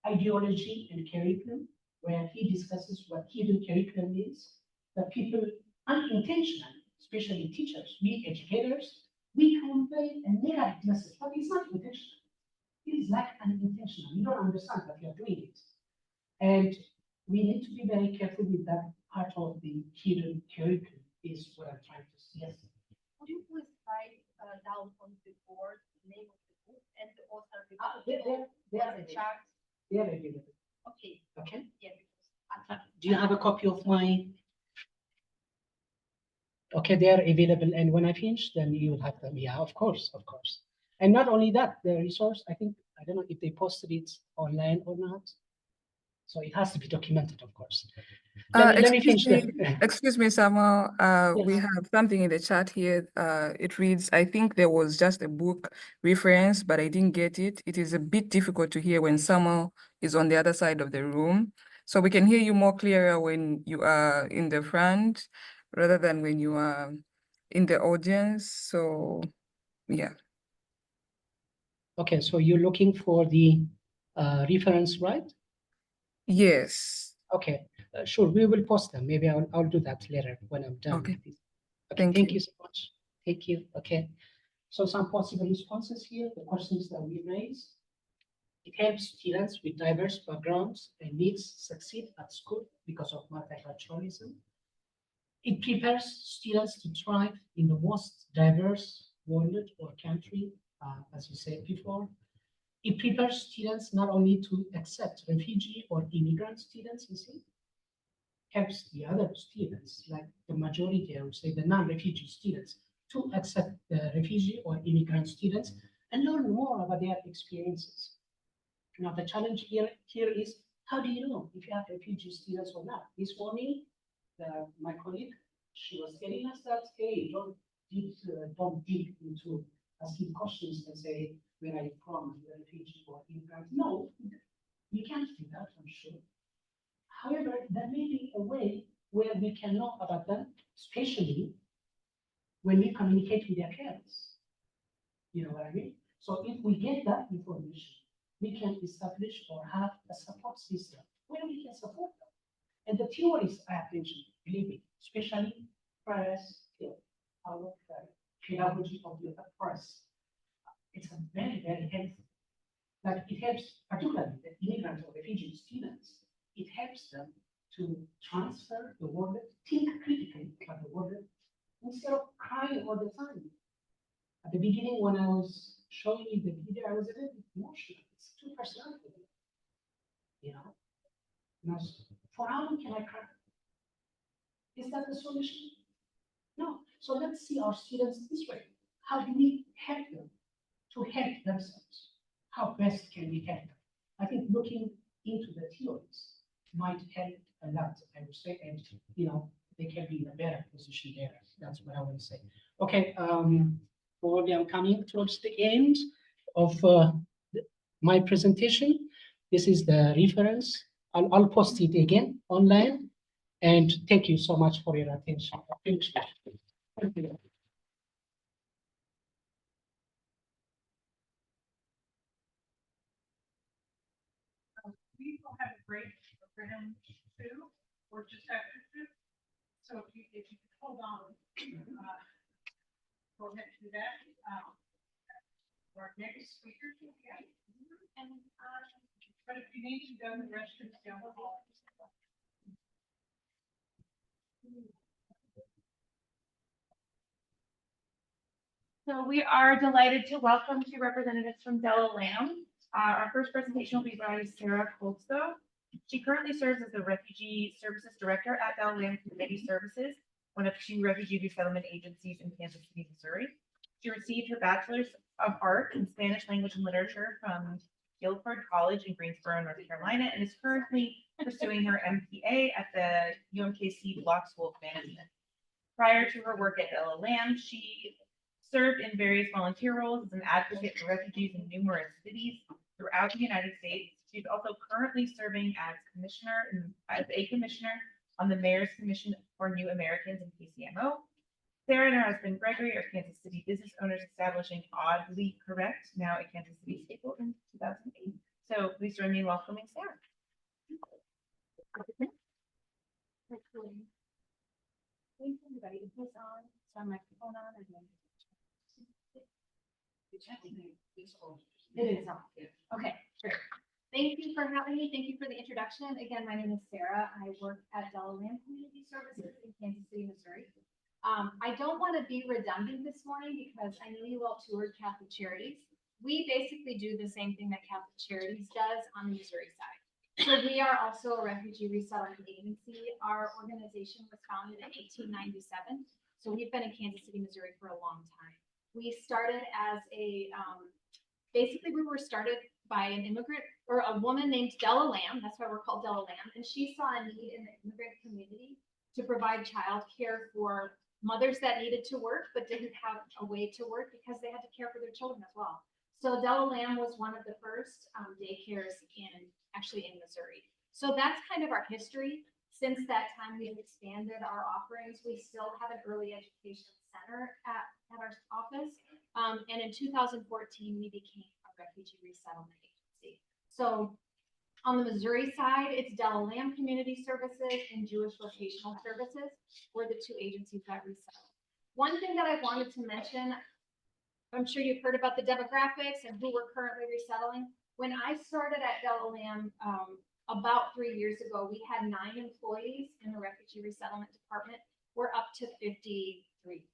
[SPEAKER 2] Ideology and Curriculum, where he discusses what hidden curriculum is, that people unintentionally, especially teachers, we educators, we convey a negative message, but it's not intentional. It is like unintentional. You don't understand that you're doing it. And we need to be very careful with that part of the hidden curriculum is what I'm trying to say. Yes.
[SPEAKER 7] Would you please write down on the board the name of the book and the author?
[SPEAKER 2] They are available.
[SPEAKER 7] Okay.
[SPEAKER 2] Okay.
[SPEAKER 7] Yeah. Because
[SPEAKER 2] Do you have a copy of my? Okay, they are available, and when I finish, then you will have them. Yeah, of course. And not only that, the resource, I don't know if they posted it online or not. So it has to be documented, of course.
[SPEAKER 8] Uh,
[SPEAKER 2] Let me
[SPEAKER 8] excuse
[SPEAKER 2] finish
[SPEAKER 8] me,
[SPEAKER 2] there.
[SPEAKER 8] excuse me, Samuel. We
[SPEAKER 2] Yes.
[SPEAKER 8] have something in the chat here. It reads, I think there was just a book reference, but I didn't get it. It is a bit difficult to hear when Samuel is on the other side of the room. So we can hear you more clearer when you are in the front rather than when you are in the audience. So, yeah.
[SPEAKER 2] Okay, so you're looking for the reference, right?
[SPEAKER 8] Yes.
[SPEAKER 2] Okay, sure. We will post them. Maybe I'll do that later when I'm done
[SPEAKER 8] Okay.
[SPEAKER 2] with this. Okay,
[SPEAKER 8] Thank
[SPEAKER 2] thank
[SPEAKER 8] you.
[SPEAKER 2] you so much. Thank you. Okay. So some possible responses here, the questions that we raised. It helps students with diverse backgrounds and needs succeed at school because of multiculturalism. It prepares students to thrive in the most diverse world or country, as you said before. It prepares students not only to accept refugee or immigrant students, you see, helps the other students, like the majority, I would say the non-refugee students, to accept the refugee or immigrant students and learn more about their experiences. Now, the challenge here is, how do you know if you have refugee students or not? This morning, my colleague, she was telling us that, hey, don't dig into asking questions and say, where are you from, you're a refugee or immigrant? No, you can't do that, I'm sure. However, there may be a way where we can know about them, especially when we communicate with their parents. You know what I mean? So if we get that information, we can establish or have a support system where we can support them. And the theories I have mentioned, believe me, especially press, our pedagogy of the press, it's a very, very helpful. But it helps, particularly the immigrant or refugee students, it helps them to transfer the word, think critically about the word, instead of crying all the time. At the beginning, when I was showing you the video, I was a little bit emotional. It's too personal for me, you know. And I was, for how long can I cry? Is that the solution? No. So let's see our students this way. How do we help them to help themselves? How best can we help them? I think looking into the theories might help a lot, I would say, and you know, they can be in a better position there. That's what I want to say. Okay, probably I'm coming towards the end of my presentation. This is the reference. I'll post it again online. And thank you so much for your attention. Thank you.
[SPEAKER 1] We will have a break for him too, or just after two. So if you could hold on, go ahead and do that. Our next speaker, okay. But if you need to go to the restroom down the hall.
[SPEAKER 6] So we are delighted to welcome two representatives from Lam. Our first presentation will be by Sarah Colstow. She currently serves as the Refugee Services Director at Lam Community Services, one of two refugee resettlement agencies in Kansas City, Missouri. She received her Bachelor's of Art in Spanish Language and Literature from Guilford College in Greensboro, North Carolina, and is currently pursuing her MPA at the UMKC Block School of Management. Prior to her work at Lam, she served in various volunteer roles as an advocate for refugees in numerous cities throughout the United States. She's also currently serving as a commissioner on the Mayor's Commission for New Americans in KCMO. Sarah and her husband Gregory are Kansas City business owners, establishing Oddly Correct, now a Kansas City staple, in 2008. So please join me in welcoming Sarah. Thanks, everybody. Is this on? Is my microphone on? It is on. Okay, great. Thank you for having me. Thank you for the introduction. Again, my name is Sarah. I work at Lam Community Services in Kansas City, Missouri. I don't want to be redundant this morning because I know you all toured Catholic Charities. We basically do the same thing that Catholic Charities does on the Missouri side. So we are also a refugee resettlement agency. Our organization was founded in 1897. So we've been in Kansas City, Missouri for a long time. We started as a, basically we were started by an immigrant
[SPEAKER 3] or a woman named Della Lamb, that's why we're called Della Lamb, and she saw a need in the immigrant community to provide childcare for mothers that needed to work but didn't have a way to work because they had to care for their children as well. So Della Lamb was one of the first daycares actually in Missouri. So that's kind of our history. Since that time, we've expanded our offerings. We still have an early education center at our office. And in 2014, we became a refugee resettlement agency. So on the Missouri side, it's Della Lamb Community Services and Jewish Vocational Services were the two agencies that resettle. One thing that I wanted to mention, I'm sure you've heard about the demographics and who we're currently resettling. When I started at Della Lamb about 3 years ago, we had 9 employees in the refugee resettlement department. We're up to 53.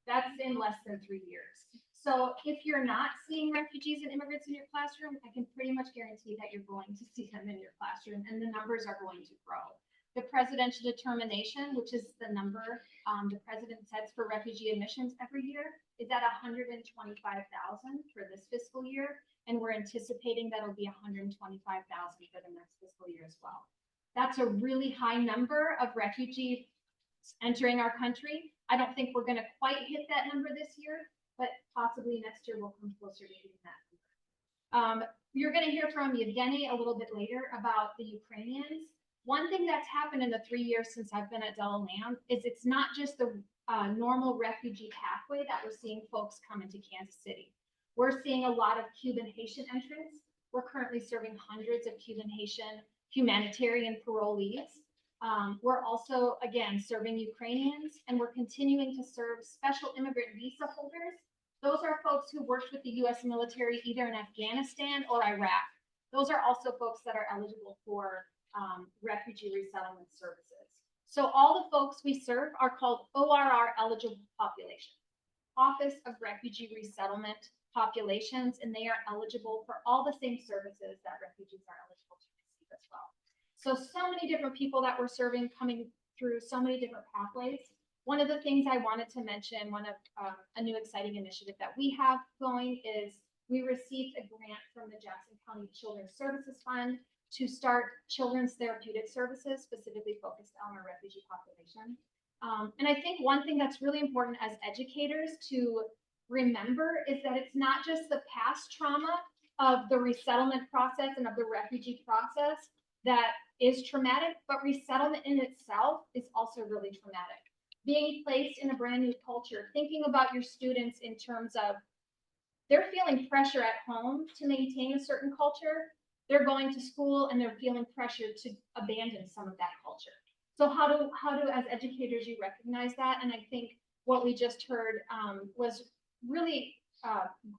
[SPEAKER 3] That's in less than 3 years. So if you're not seeing refugees and immigrants in your classroom, I can pretty much guarantee that you're going to see them in your classroom, and the numbers are going to grow. The presidential determination, which is the number the president sets for refugee admissions every year, is at 125,000 for this fiscal year, and we're anticipating that'll be 125,000 for the next fiscal year as well. That's a really high number of refugees entering our country. I don't think we're going to quite hit that number this year, but possibly next year we'll come closer to hitting that number. You're going to hear from Levgenii a little bit later about the Ukrainians. One thing that's happened in the 3 years since I've been at Della Lamb is it's not just the normal refugee pathway that we're seeing folks come into Kansas City. We're seeing a lot of Cuban Haitian entrants. We're currently serving hundreds of Cuban Haitian humanitarian parolees. We're also, again, serving Ukrainians, and we're continuing to serve special immigrant visa holders. Those are folks who worked with the U.S. military either in Afghanistan or Iraq. Those are also folks that are eligible for refugee resettlement services. So all the folks we serve are called ORR eligible population, Office of Refugee Resettlement populations, and they are eligible for all the same services that refugees are eligible to receive as well. So many different people that we're serving coming through so many different pathways. One of the things I wanted to mention, one of a new exciting initiative that we have going is we received a grant from the Jackson County Children's Services Fund to start children's therapeutic services specifically focused on our refugee population. And I think one thing that's really important as educators to remember is that it's not just the past trauma of the resettlement process and of the refugee process that is traumatic, but resettlement in itself is also really traumatic. Being placed in a brand new culture, thinking about your students in terms of they're feeling pressure at home to maintain a certain culture, they're going to school and they're feeling pressure to abandon some of that culture. So how do as educators you recognize that? And I think what we just heard was really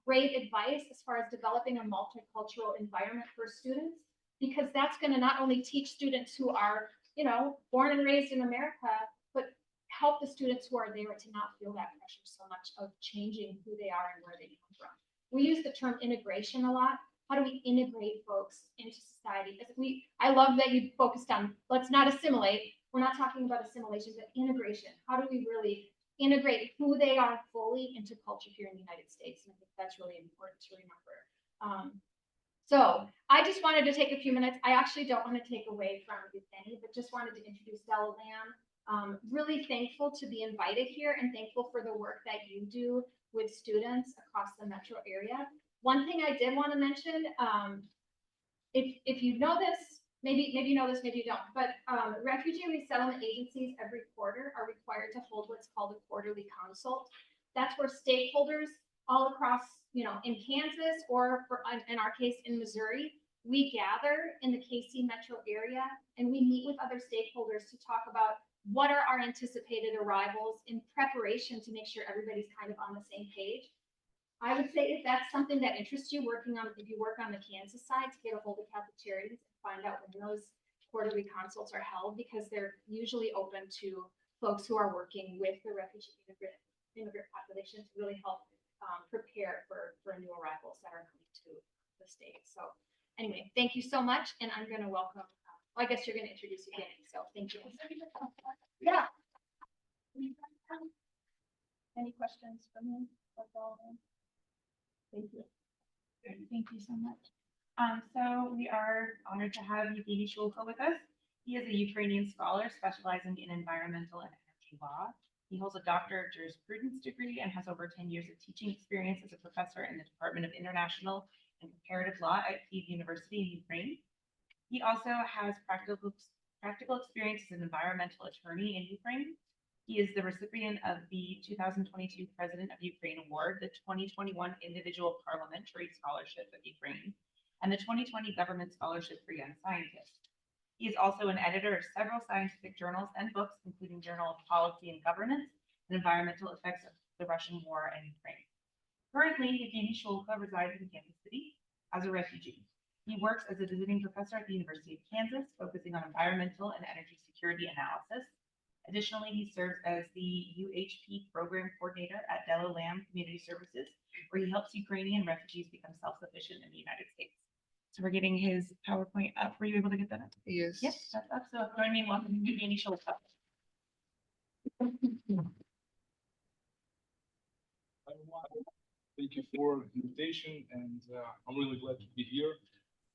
[SPEAKER 3] great advice as far as developing a multicultural environment for students, because that's going to not only teach students who are, born and raised in America, but help the students who are there to not feel that pressure so much of changing who they are and where they come from. We use the term integration a lot. How do we integrate folks into society? I love that you focused on, let's not assimilate. We're not talking about assimilation, but integration. How do we really integrate who they are fully into culture here in the United States? And I think that's really important to remember. So I just wanted to take a few minutes. I actually don't want to take away from Levgenii, but just wanted to introduce Della Lamb. Really thankful to be invited here and thankful for the work that you do with students across the metro area. One thing I did want to mention, if you know this, maybe you know this, maybe you don't, but refugee resettlement agencies every quarter are required to hold what's called a quarterly consult. That's where stakeholders all across, in Kansas or in our case in Missouri, we gather in the KC metro area and we meet with other stakeholders to talk about what are our anticipated arrivals in preparation to make sure everybody's kind of on the same page. I would say if that's something that interests you, if you work on the Kansas side, to get a hold of Catholic Charities and find out when those quarterly consults are held, because they're usually open to folks who are working with the refugee immigrant population to really help prepare for new arrivals that are coming to the state. So anyway, thank you so much. And I'm going to welcome, I guess you're going to introduce Levgenii. So thank you. Yeah. Any questions from you? Thank you. Thank you so much.
[SPEAKER 6] So we are honored to have Levgenii Shulga with us. He is a Ukrainian scholar specializing in environmental and energy law. He holds a Doctor of Jurisprudence degree and has over 10 years of teaching experience as a professor in the Department of International and Comparative Law at Kyiv University in Ukraine. He also has practical experience as an environmental attorney in Ukraine. He is the recipient of the 2022 President of Ukraine Award, the 2021 Individual Parliamentary Scholarship of Ukraine, and the 2020 Government Scholarship for Young Scientists. He is also an editor of several scientific journals and books, including Journal of Policy and Governance and Environmental Effects of the Russian War in Ukraine. Currently, Levgenii Shulga resides in Kansas City as a refugee. He works as a visiting professor at the University of Kansas, focusing on environmental and energy security analysis. Additionally, he serves as the UHP program coordinator at Lam Community Services, where he helps Ukrainian refugees become self-sufficient in the United States. So we're getting his PowerPoint up. Were you able to get that up?
[SPEAKER 8] Yes.
[SPEAKER 6] Yes, that's up. So join me in welcoming Levgenii Shulga.
[SPEAKER 10] Thank you for the invitation, and I'm really glad to be here.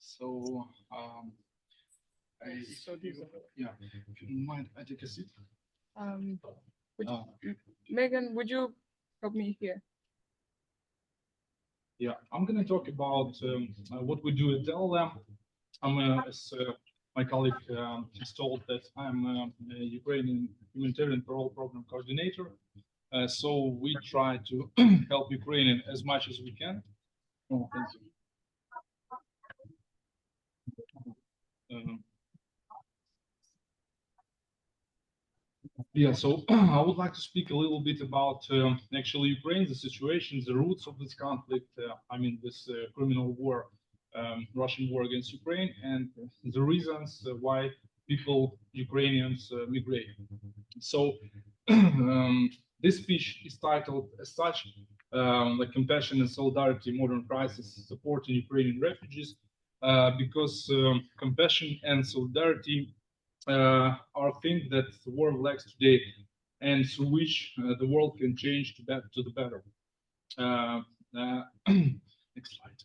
[SPEAKER 10] So, yeah, if you don't mind, I take a seat.
[SPEAKER 8] Megan, would you help me here?
[SPEAKER 10] Yeah, I'm going to talk about what we do at Lam. As my colleague has told, that I'm a Ukrainian humanitarian parole program coordinator. So we try to help Ukrainian as much as we can. Oh, thank you. Yeah, so I would like to speak a little bit about actually Ukraine, the situation, the roots of this conflict. I mean, this criminal war, Russian war against Ukraine, and the reasons why people, Ukrainians, migrate. So this speech is titled as such, like Compassion and Solidarity, Modern Crisis, Supporting Ukrainian Refugees, because compassion and solidarity are things that the world lacks today, and through which the world can change to the better. Next slide.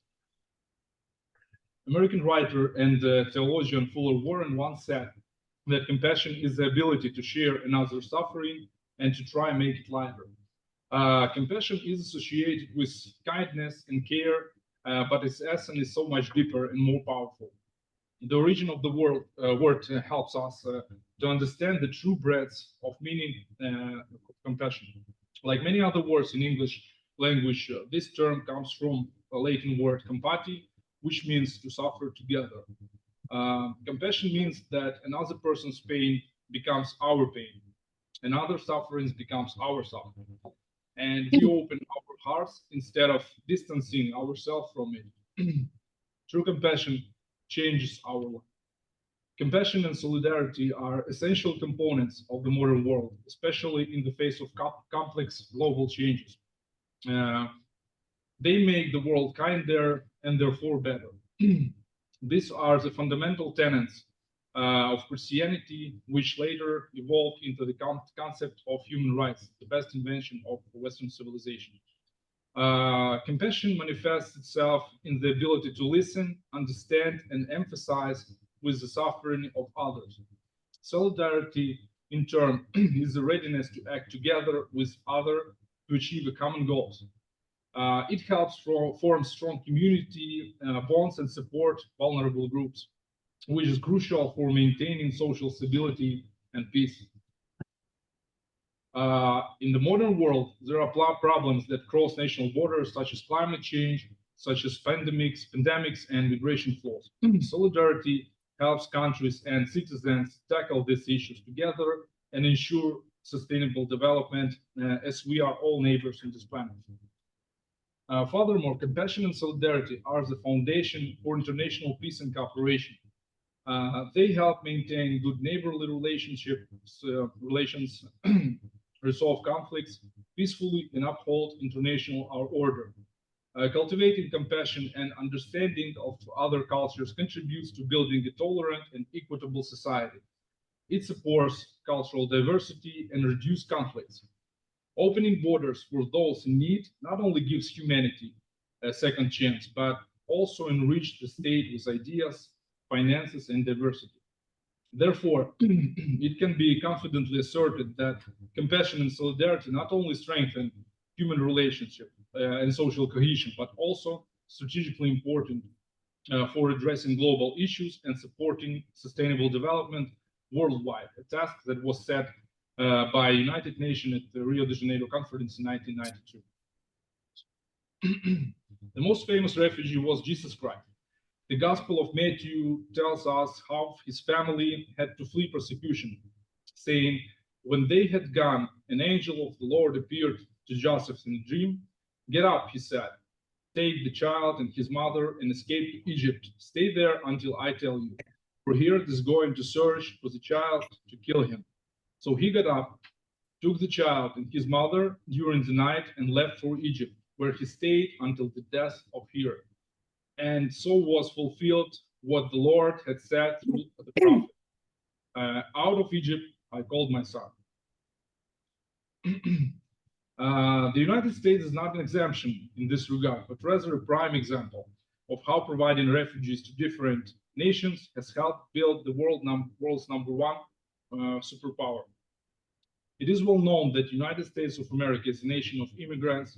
[SPEAKER 10] American writer and theologian Fuller Warren once said that compassion is the ability to share another's suffering and to try and make it lighter. Compassion is associated with kindness and care, but its essence is so much deeper and more powerful. The origin of the word helps us to understand the true breadth of meaning of compassion. Like many other words in English language, this term comes from a Latin word compati, which means to suffer together. Compassion means that another person's pain becomes our pain, another suffering becomes our suffering, and we open our hearts instead of distancing ourselves from it. True compassion changes our life. Compassion and solidarity are essential components of the modern world, especially in the face of complex global changes. They make the world kinder and therefore better. These are the fundamental tenets of Christianity, which later evolved into the concept of human rights, the best invention of Western civilization. Compassion manifests itself in the ability to listen, understand, and empathize with the suffering of others. Solidarity, in turn, is the readiness to act together with others to achieve a common goal. It helps form strong community bonds and support vulnerable groups, which is crucial for maintaining social stability and peace. In the modern world, there are problems that cross national borders, such as climate change, such as pandemics, and migration flows. Solidarity helps countries and citizens tackle these issues together and ensure sustainable development, as we are all neighbors on this planet. Furthermore, compassion and solidarity are the foundation for international peace and cooperation. They help maintain good neighborly relations, resolve conflicts peacefully, and uphold international order. Cultivating compassion and understanding of other cultures contributes to building a tolerant and equitable society. It supports cultural diversity and reduces conflicts. Opening borders for those in need not only gives humanity a second chance, but also enrich the state with ideas, finances, and diversity. Therefore, it can be confidently asserted that compassion and solidarity not only strengthen human relationship and social cohesion, but also strategically important for addressing global issues and supporting sustainable development worldwide, a task that was set by United Nations at the Rio de Janeiro conference in 1992. The most famous refugee was Jesus Christ. The Gospel of Matthew tells us how his family had to flee persecution, saying, when they had gone, an angel of the Lord appeared to Joseph in a dream. Get up, he said, take the child and his mother and escape to Egypt. Stay there until I tell you, for Herod is going to search for the child to kill him. So he got up, took the child and his mother during the night and left for Egypt, where he stayed until the death of Herod. And so was fulfilled what the Lord had said through the prophet. Out of Egypt I called my son. The United States is not an exemption in this regard, but rather a prime example of how providing refugees to different nations has helped build the world's #1 superpower. It is well known that the United States of America is a nation of immigrants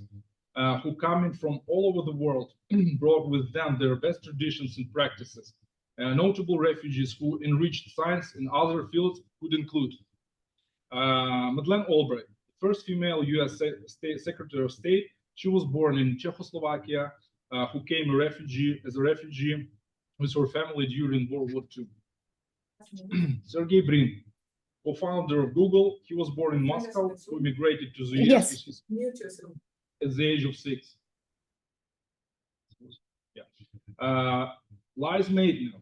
[SPEAKER 10] who, coming from all over the world, brought with them their best traditions and practices. Notable refugees who enriched science and other fields could include Madeleine Albright, first female U.S. Secretary of State. She was born in Czechoslovakia, who came as a refugee with her family during World War II. Sergey Brin, co-founder of Google, he was born in Moscow, who immigrated to the US at the age of 6. Lise Meitner,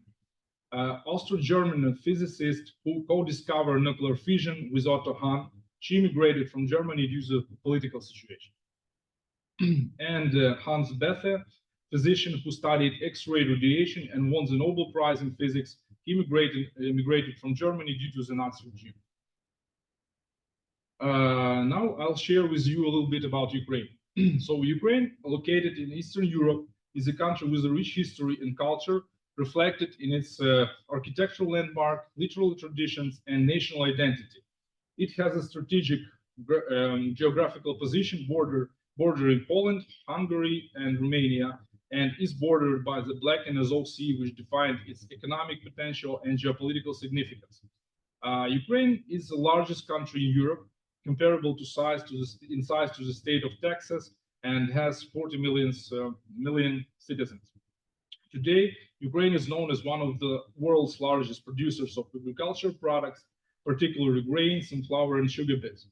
[SPEAKER 10] Austro-German physicist who co-discovered nuclear fission with Otto Hahn. She immigrated from Germany due to the political situation. And Hans Bethe, physician who studied X-ray radiation and won the Nobel Prize in Physics. He immigrated from Germany due to the Nazi regime. Now I'll share with you a little bit about Ukraine. So Ukraine, located in Eastern Europe, is a country with a rich history and culture reflected in its architectural landmark, literary traditions, and national identity. It has a strategic geographical position bordering Poland, Hungary, and Romania, and is bordered by the Black and Azov Sea, which defined its economic potential and geopolitical significance. Ukraine is the largest country in Europe, comparable in size to the state of Texas, and has 40 million citizens. Today, Ukraine is known as one of the world's largest producers of agricultural products, particularly grains, sunflower, and sugar beets.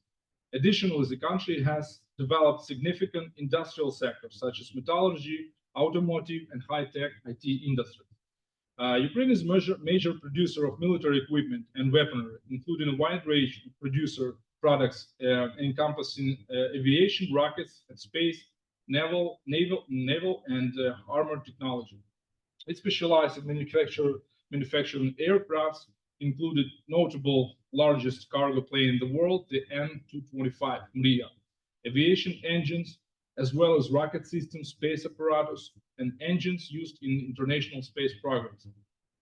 [SPEAKER 10] Additionally, the country has developed significant industrial sectors such as metallurgy, automotive, and high-tech IT industry. Ukraine is a major producer of military equipment and weaponry, including a wide range of producer products encompassing aviation, rockets, and space, naval, and armored technology. It specialized in manufacturing aircrafts, included notable largest cargo plane in the world, the N-225 Mriya, aviation engines, as well as rocket systems, space apparatus, and engines used in international space programs.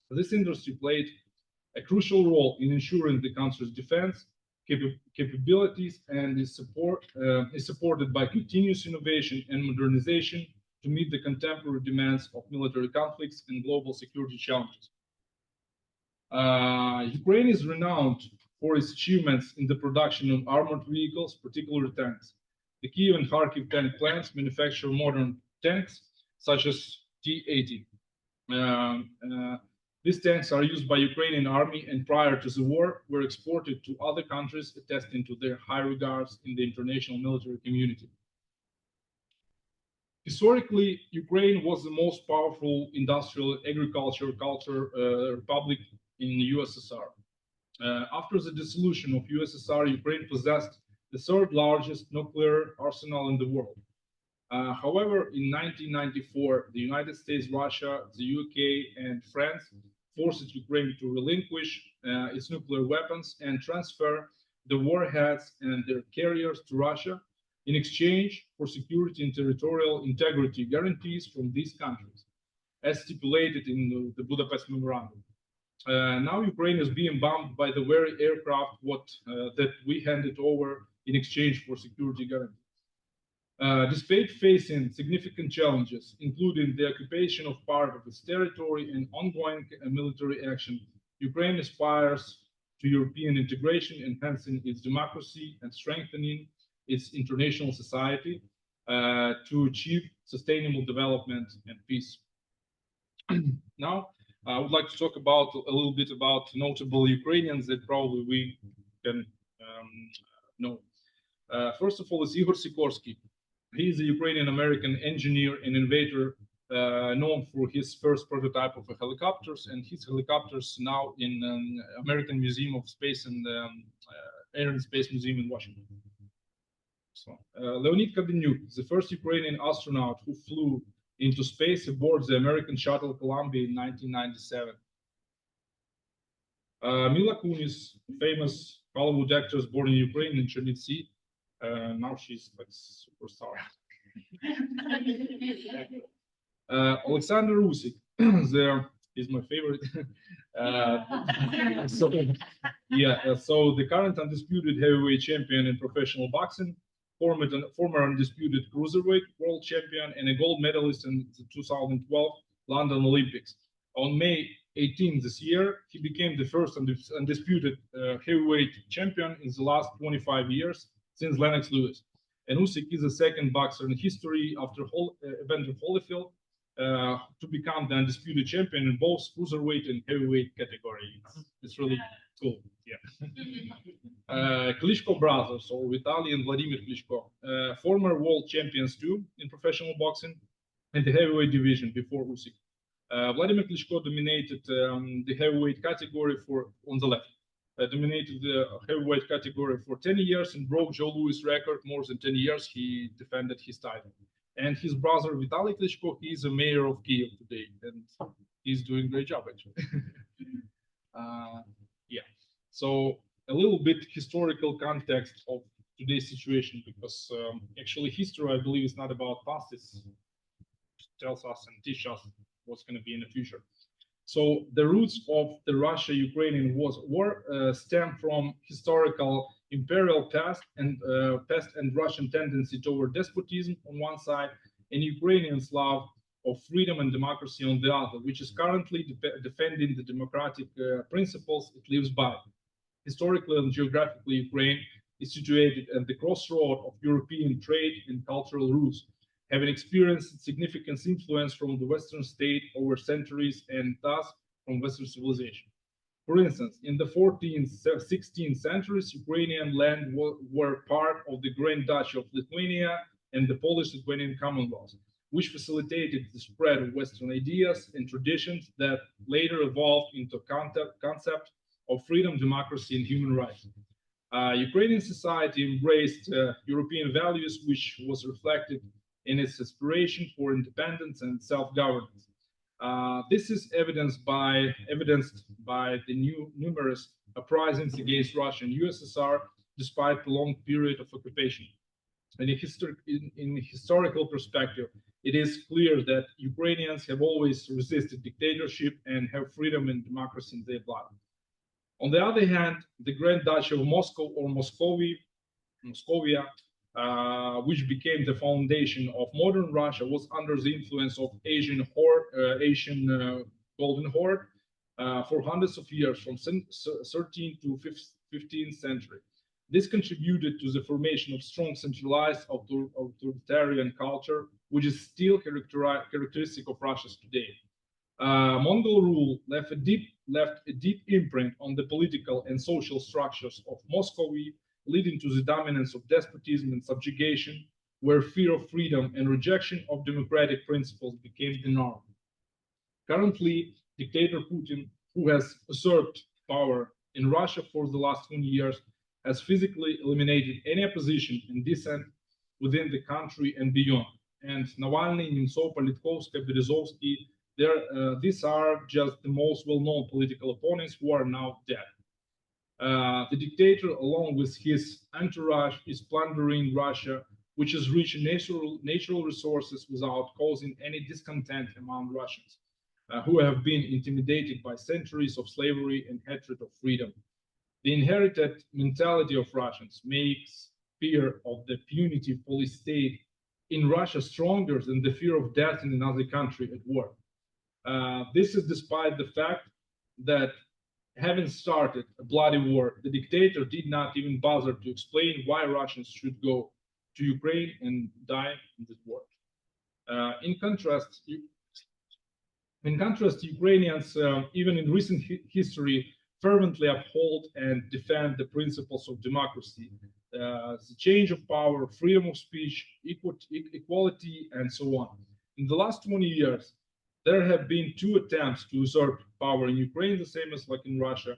[SPEAKER 10] This industry played a crucial role in ensuring the country's defense capabilities and is supported by continuous innovation and modernization to meet the contemporary demands of military conflicts and global security challenges. Ukraine is renowned for its achievements in the production of armored vehicles, particularly tanks. The Kyiv and Kharkiv tank plants manufacture modern tanks, such as T-80. These tanks are used by Ukrainian army and prior to the war were exported to other countries, attesting to their high regards in the international military community. Historically, Ukraine was the most powerful industrial agriculture republic in the USSR. After the dissolution of USSR, Ukraine possessed the third largest nuclear arsenal in the world. However, in 1994, the United States, Russia, the UK, and France forced Ukraine to relinquish its nuclear weapons and transfer the warheads and their carriers to Russia in exchange for security and territorial integrity guarantees from these countries. as stipulated in the Budapest Memorandum. Now Ukraine is being bombed by the very aircraft that we handed over in exchange for security guarantees. Despite facing significant challenges, including the occupation of part of its territory and ongoing military action, Ukraine aspires to European integration, enhancing its democracy and strengthening its international society to achieve sustainable development and peace. Now, I would like to talk about a little bit about notable Ukrainians that probably we can know. First of all, is Igor Sikorsky. He is a Ukrainian-American engineer and innovator known for his first prototype of helicopters, and his helicopters now in American Museum of Space and Air and Space Museum in Washington. So, Leonid Kadeniuk, the first Ukrainian astronaut who flew into space aboard the American shuttle Columbia in 1997. Mila Kunis, famous Hollywood actress born in Ukraine in Chernivtsi. Now she's like superstar. Alexander Usyk, is my favorite. So the current undisputed heavyweight champion in professional boxing, former undisputed cruiserweight world champion, and a gold medalist in the 2012 London Olympics. On May 18 this year, he became the first undisputed heavyweight champion in the last 25 years since Lennox Lewis. And Usyk is the second boxer in history after Evander Holyfield to become the undisputed champion in both cruiserweight and heavyweight categories. It's really cool. Yeah. Klitschko brothers, or Vitaly and Vladimir Klitschko, former world champions too in professional boxing in the heavyweight division before Usyk. Vladimir Klitschko dominated the heavyweight category on the left. Dominated the heavyweight category for 10 years and broke Joe Louis' record. More than 10 years he defended his title. And his brother Vitaly Klitschko, he is a mayor of Kiev today, and he's doing a great job actually. Yeah. So a little bit historical context of today's situation, because actually history, I believe, is not about past. It tells us and teaches us what's going to be in the future. So the roots of the Russia-Ukrainian war stem from historical imperial past and Russian tendency toward despotism on one side, and Ukrainians' love of freedom and democracy on the other, which is currently defending the democratic principles it lives by. Historically and geographically, Ukraine is situated at the crossroad of European trade and cultural roots, having experienced significant influence from the Western state over centuries and thus from Western civilization. For instance, in the 14th, 16th centuries, Ukrainian land were part of the Grand Duchy of Lithuania and the Polish-Lithuanian Commonwealth, which facilitated the spread of Western ideas and traditions that later evolved into concept of freedom, democracy, and human rights. Ukrainian society embraced European values, which was reflected in its aspiration for independence and self-governance. This is evidenced by the numerous uprisings against Russia and USSR, despite prolonged period of occupation. And in historical perspective, it is clear that Ukrainians have always resisted dictatorship and have freedom and democracy in their blood. On the other hand, the Grand Duchy of Moscow, or Moscovia, which became the foundation of modern Russia, was under the influence of Asian Golden Horde for hundreds of years, from 13th to 15th century. This contributed to the formation of strong centralized authoritarian culture, which is still characteristic of Russia today. Mongol rule left a deep imprint on the political and social structures of Muscovy, leading to the dominance of despotism and subjugation, where fear of freedom and rejection of democratic principles became the norm. Currently, dictator Putin, who has usurped power in Russia for the last 20 years, has physically eliminated any opposition and dissent within the country and beyond. And Navalny, Nemtsov, Politkovskaya, Berezovsky, these are just the most well-known political opponents who are now dead. The dictator, along with his entourage, is plundering Russia, which is rich in natural resources without causing any discontent among Russians. who have been intimidated by centuries of slavery and hatred of freedom. The inherited mentality of Russians makes fear of the punitive police state in Russia stronger than the fear of death in another country at war. This is despite the fact that having started a bloody war, the dictator did not even bother to explain why Russians should go to Ukraine and die in this war. In contrast, Ukrainians, even in recent history, fervently uphold and defend the principles of democracy, the change of power, freedom of speech, equality, and so on. In the last 20 years, there have been 2 attempts to usurp power in Ukraine, the same as like in Russia,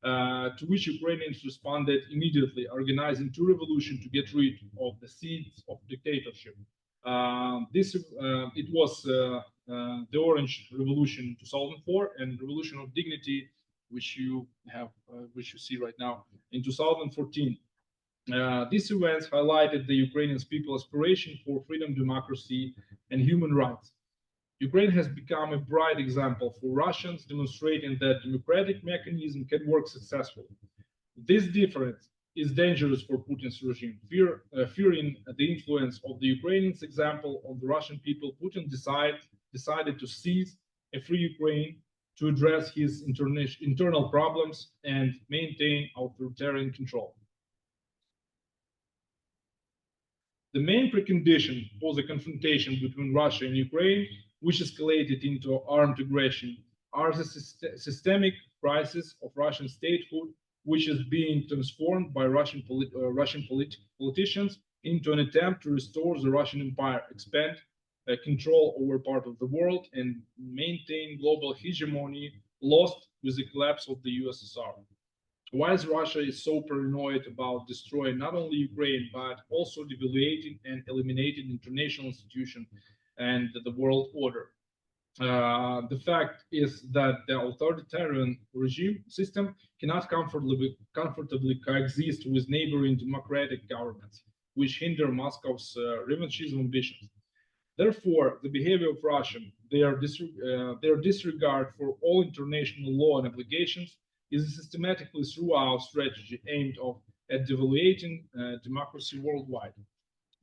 [SPEAKER 10] to which Ukrainians responded immediately, organizing 2 revolutions to get rid of the seeds of dictatorship. It was the Orange Revolution in 2004 and Revolution of Dignity, which you see right now, in 2014. These events highlighted the Ukrainian people's aspiration for freedom, democracy, and human rights. Ukraine has become a bright example for Russians, demonstrating that democratic mechanism can work successfully. This difference is dangerous for Putin's regime. Fearing the influence of the Ukrainians' example on the Russian people, Putin decided to seize a free Ukraine to address his internal problems and maintain authoritarian control. The main precondition for the confrontation between Russia and Ukraine, which escalated into armed aggression, are the systemic crisis of Russian statehood, which is being transformed by Russian politicians into an attempt to restore the Russian Empire, expand control over part of the world, and maintain global hegemony lost with the collapse of the USSR. Why is Russia so paranoid about destroying not only Ukraine, but also devaluating and eliminating international institutions and the world order? The fact is that the authoritarian regime system cannot comfortably coexist with neighboring democratic governments, which hinder Moscow's revanchist ambitions. Therefore, the behavior of Russia, their disregard for all international law and obligations, is a systematically throughout strategy aimed at devaluating democracy worldwide.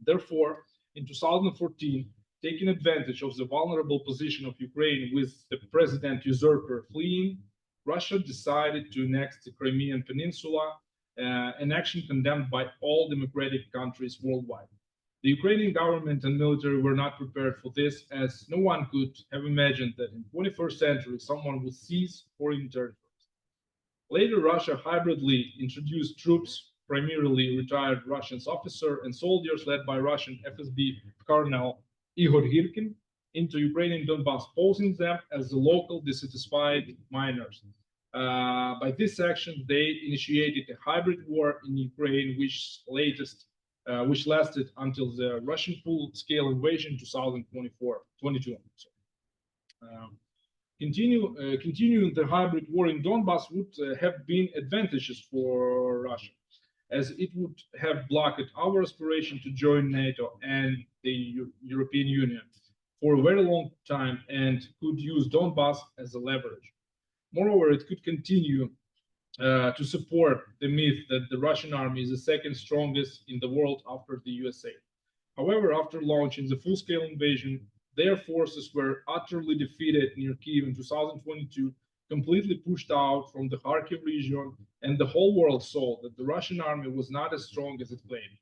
[SPEAKER 10] Therefore, in 2014, taking advantage of the vulnerable position of Ukraine with the president usurper fleeing, Russia decided to annex the Crimean Peninsula, an action condemned by all democratic countries worldwide. The Ukrainian government and military were not prepared for this, as no one could have imagined that in the 21st century someone would seize foreign territories. Later, Russia hybridly introduced troops, primarily retired Russian officers and soldiers led by Russian FSB Colonel Igor Girkin, into Ukrainian Donbass, posing them as the local dissatisfied miners. By this action, they initiated a hybrid war in Ukraine, which lasted until the Russian full-scale invasion in 2022. Continuing the hybrid war in Donbass would have been advantageous for Russia, as it would have blocked our aspiration to join NATO and the European Union for a very long time and could use Donbass as a leverage. Moreover, it could continue to support the myth that the Russian army is the second strongest in the world after the USA. However, after launching the full-scale invasion, their forces were utterly defeated near Kyiv in 2022, completely pushed out from the Kharkiv region, and the whole world saw that the Russian army was not as strong as it claimed.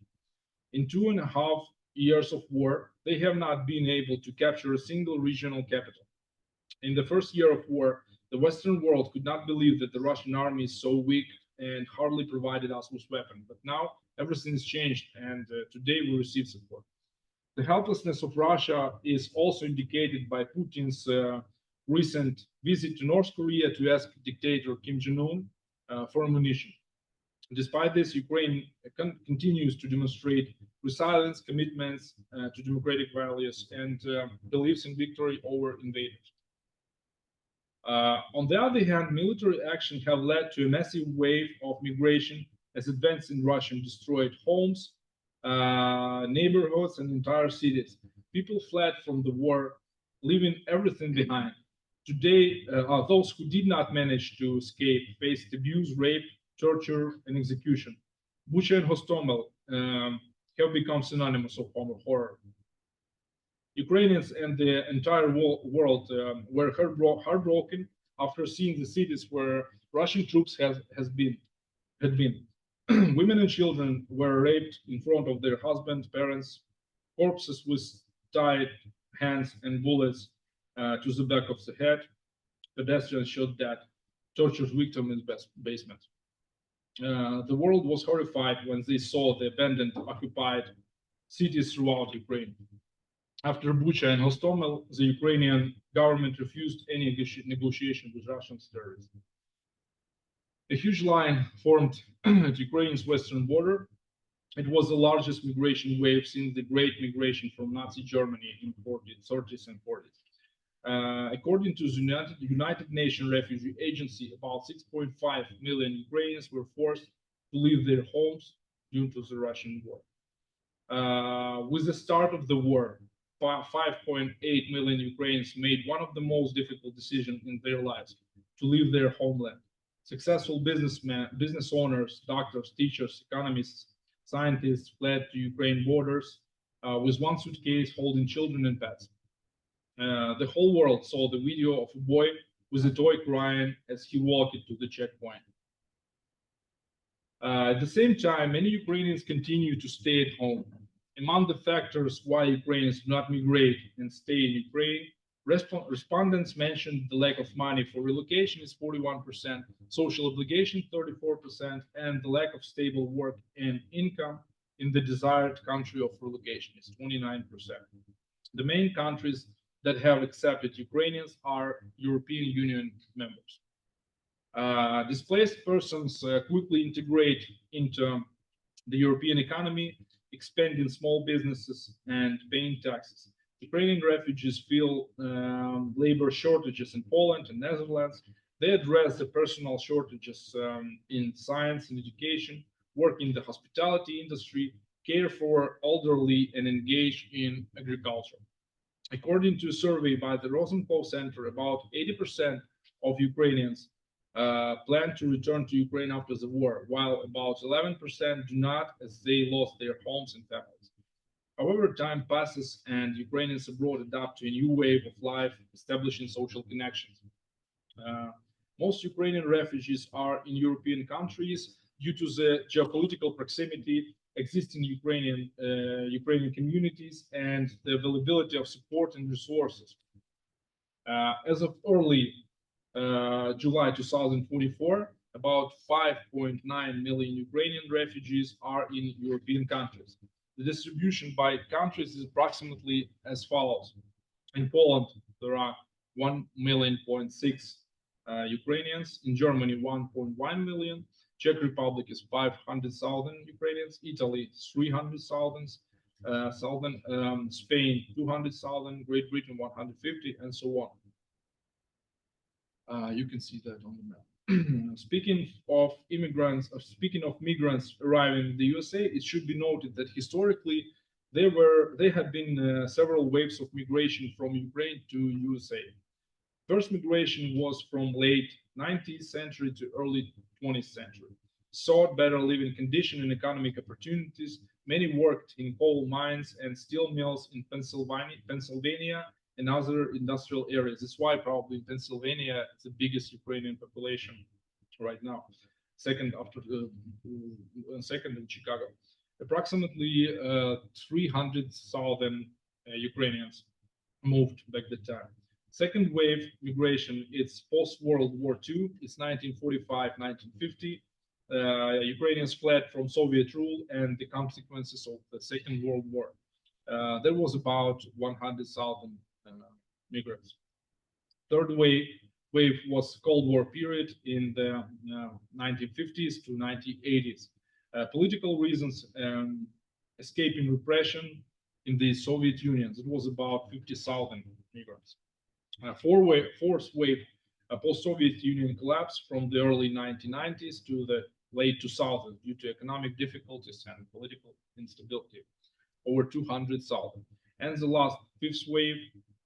[SPEAKER 10] In 2.5 years of war, they have not been able to capture a single regional capital. In the first year of war, the Western world could not believe that the Russian army is so weak and hardly provided us with weapons. But now everything has changed, and today we receive support. The helplessness of Russia is also indicated by Putin's recent visit to North Korea to ask dictator Kim Jong-un for ammunition. Despite this, Ukraine continues to demonstrate resilience, commitments to democratic values, and believes in victory over invaders. On the other hand, military action have led to a massive wave of migration as events in Russia destroyed homes, neighborhoods, and entire cities. People fled from the war, leaving everything behind. Today, those who did not manage to escape faced abuse, rape, torture, and execution. Bucha and Hostomel have become synonymous of horror. Ukrainians and the entire world were heartbroken after seeing the cities where Russian troops had been. Women and children were raped in front of their husbands, parents, corpses with tied hands and bullets to the back of the head. Pedestrians shot dead, tortured victim in the basement. The world was horrified when they saw the abandoned, occupied cities throughout Ukraine. After Bucha and Hostomel, the Ukrainian government refused any negotiation with Russian terrorists. A huge line formed at Ukraine's western border. It was the largest migration wave since the Great Migration from Nazi Germany in the 30s and 40s. According to the United Nations Refugee Agency, about 6.5 million Ukrainians were forced to leave their homes due to the Russian war. With the start of the war, 5.8 million Ukrainians made one of the most difficult decisions in their lives: to leave their homeland. Successful business owners, doctors, teachers, economists, scientists fled to Ukraine borders with one suitcase holding children and pets. The whole world saw the video of a boy with a toy crying as he walked to the checkpoint. At the same time, many Ukrainians continue to stay at home. Among the factors why Ukrainians do not migrate and stay in Ukraine, respondents mentioned the lack of money for relocation is 41%, social obligation 34%, and the lack of stable work and income in the desired country of relocation is 29%. The main countries that have accepted Ukrainians are European Union members. Displaced persons quickly integrate into the European economy, expanding small businesses and paying taxes. Ukrainian refugees feel labor shortages in Poland and Netherlands. They address the personal shortages in science and education, work in the hospitality industry, care for elderly, and engage in agriculture. According to a survey by the Rosenthal Center, about 80% of Ukrainians plan to return to Ukraine after the war, while about 11% do not, as they lost their homes and families. However, time passes and Ukrainians abroad adapt to a new wave of life, establishing social connections. Most Ukrainian refugees are in European countries due to the geopolitical proximity, existing Ukrainian communities, and the availability of support and resources. As of early July 2024, about 5.9 million Ukrainian refugees are in European countries. The distribution by countries is approximately as follows. In Poland, there are 1.6 million Ukrainians. In Germany, 1.1 million. Czech Republic is 500,000 Ukrainians. Italy, 300,000. Spain, 200,000. Great Britain, 150, and so on. You can see that on the map. Speaking of migrants arriving in the USA, it should be noted that historically there had been several waves of migration from Ukraine to USA. First migration was from late 19th century to early 20th century. Sought better living conditions and economic opportunities. Many worked in coal mines and steel mills in Pennsylvania and other industrial areas. That's why probably Pennsylvania is the biggest Ukrainian population right now. Second in Chicago. Approximately 300,000 Ukrainians moved back the time. Second wave migration, it's post-World War II. It's 1945, 1950. Ukrainians fled from Soviet rule and the consequences of the Second World War. There was about 100,000 migrants. Third wave was Cold War period in the 1950s to 1980s. Political reasons, escaping repression in the Soviet Union. It was about 50,000 migrants. Fourth wave, post-Soviet Union collapse from the early 1990s to the late 2000s due to economic difficulties and political instability. Over 200,000. And the last fifth wave,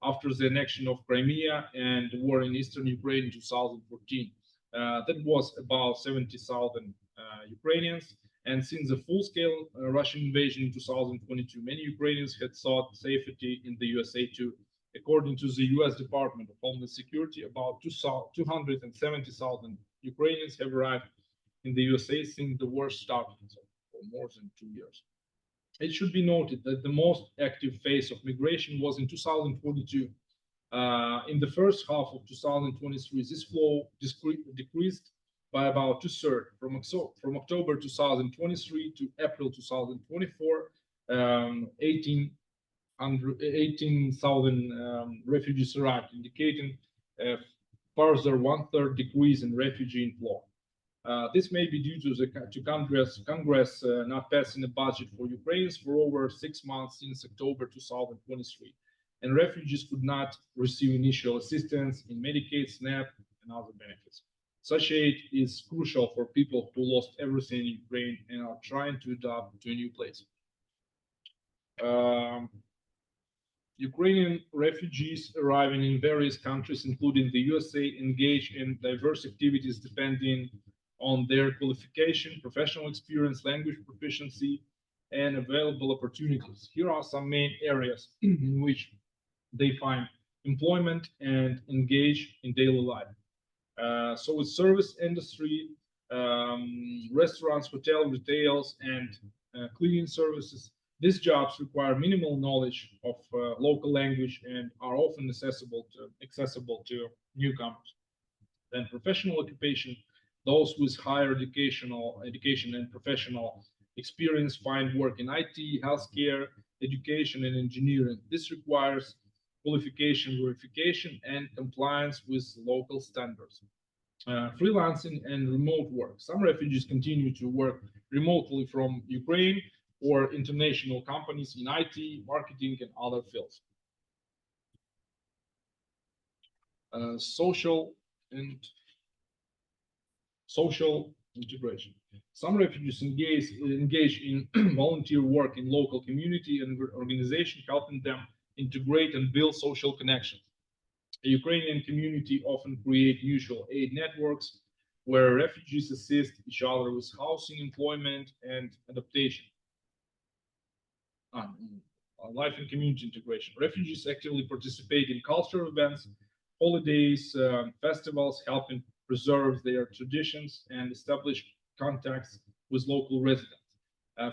[SPEAKER 10] after the annexion of Crimea and the war in eastern Ukraine in 2014. That was about 70,000 Ukrainians. And since the full-scale Russian invasion in 2022, many Ukrainians had sought safety in the USA too. According to the US Department of Homeland Security, about 270,000 Ukrainians have arrived in the USA since the war started, so for more than 2 years. It should be noted that the most active phase of migration was in 2042. In the first half of 2023, this flow decreased by about 2/3. From October 2023 to April 2024, 18,000 refugees arrived, indicating a further 1/3 decrease in refugee inflow. This may be due to Congress not passing a budget for Ukrainians for over 6 months since October 2023, and refugees could not receive initial assistance in Medicaid, SNAP, and other benefits. Such aid is crucial for people who lost everything in Ukraine and are trying to adapt to a new place. Ukrainian refugees arriving in various countries, including the USA, engage in diverse activities depending on their qualification, professional experience, language proficiency, and available opportunities. Here are some main areas in which they find employment and engage in daily life. So with service industry, restaurants, hotel, retails, and cleaning services, these jobs require minimal knowledge of local language and are often accessible to newcomers. Then professional occupation, those with higher education and professional experience find work in IT, healthcare, education, and engineering. This requires qualification verification and compliance with local standards. Freelancing and remote work. Some refugees continue to work remotely from Ukraine or international companies in IT, marketing, and other fields. Social integration. Some refugees engage in volunteer work in local community and organization, helping them integrate and build social connections. The Ukrainian community often create mutual aid networks where refugees assist each other with housing, employment, and adaptation. Life and community integration. Refugees actively participate in cultural events, holidays, festivals, helping preserve their traditions and establish contacts with local residents.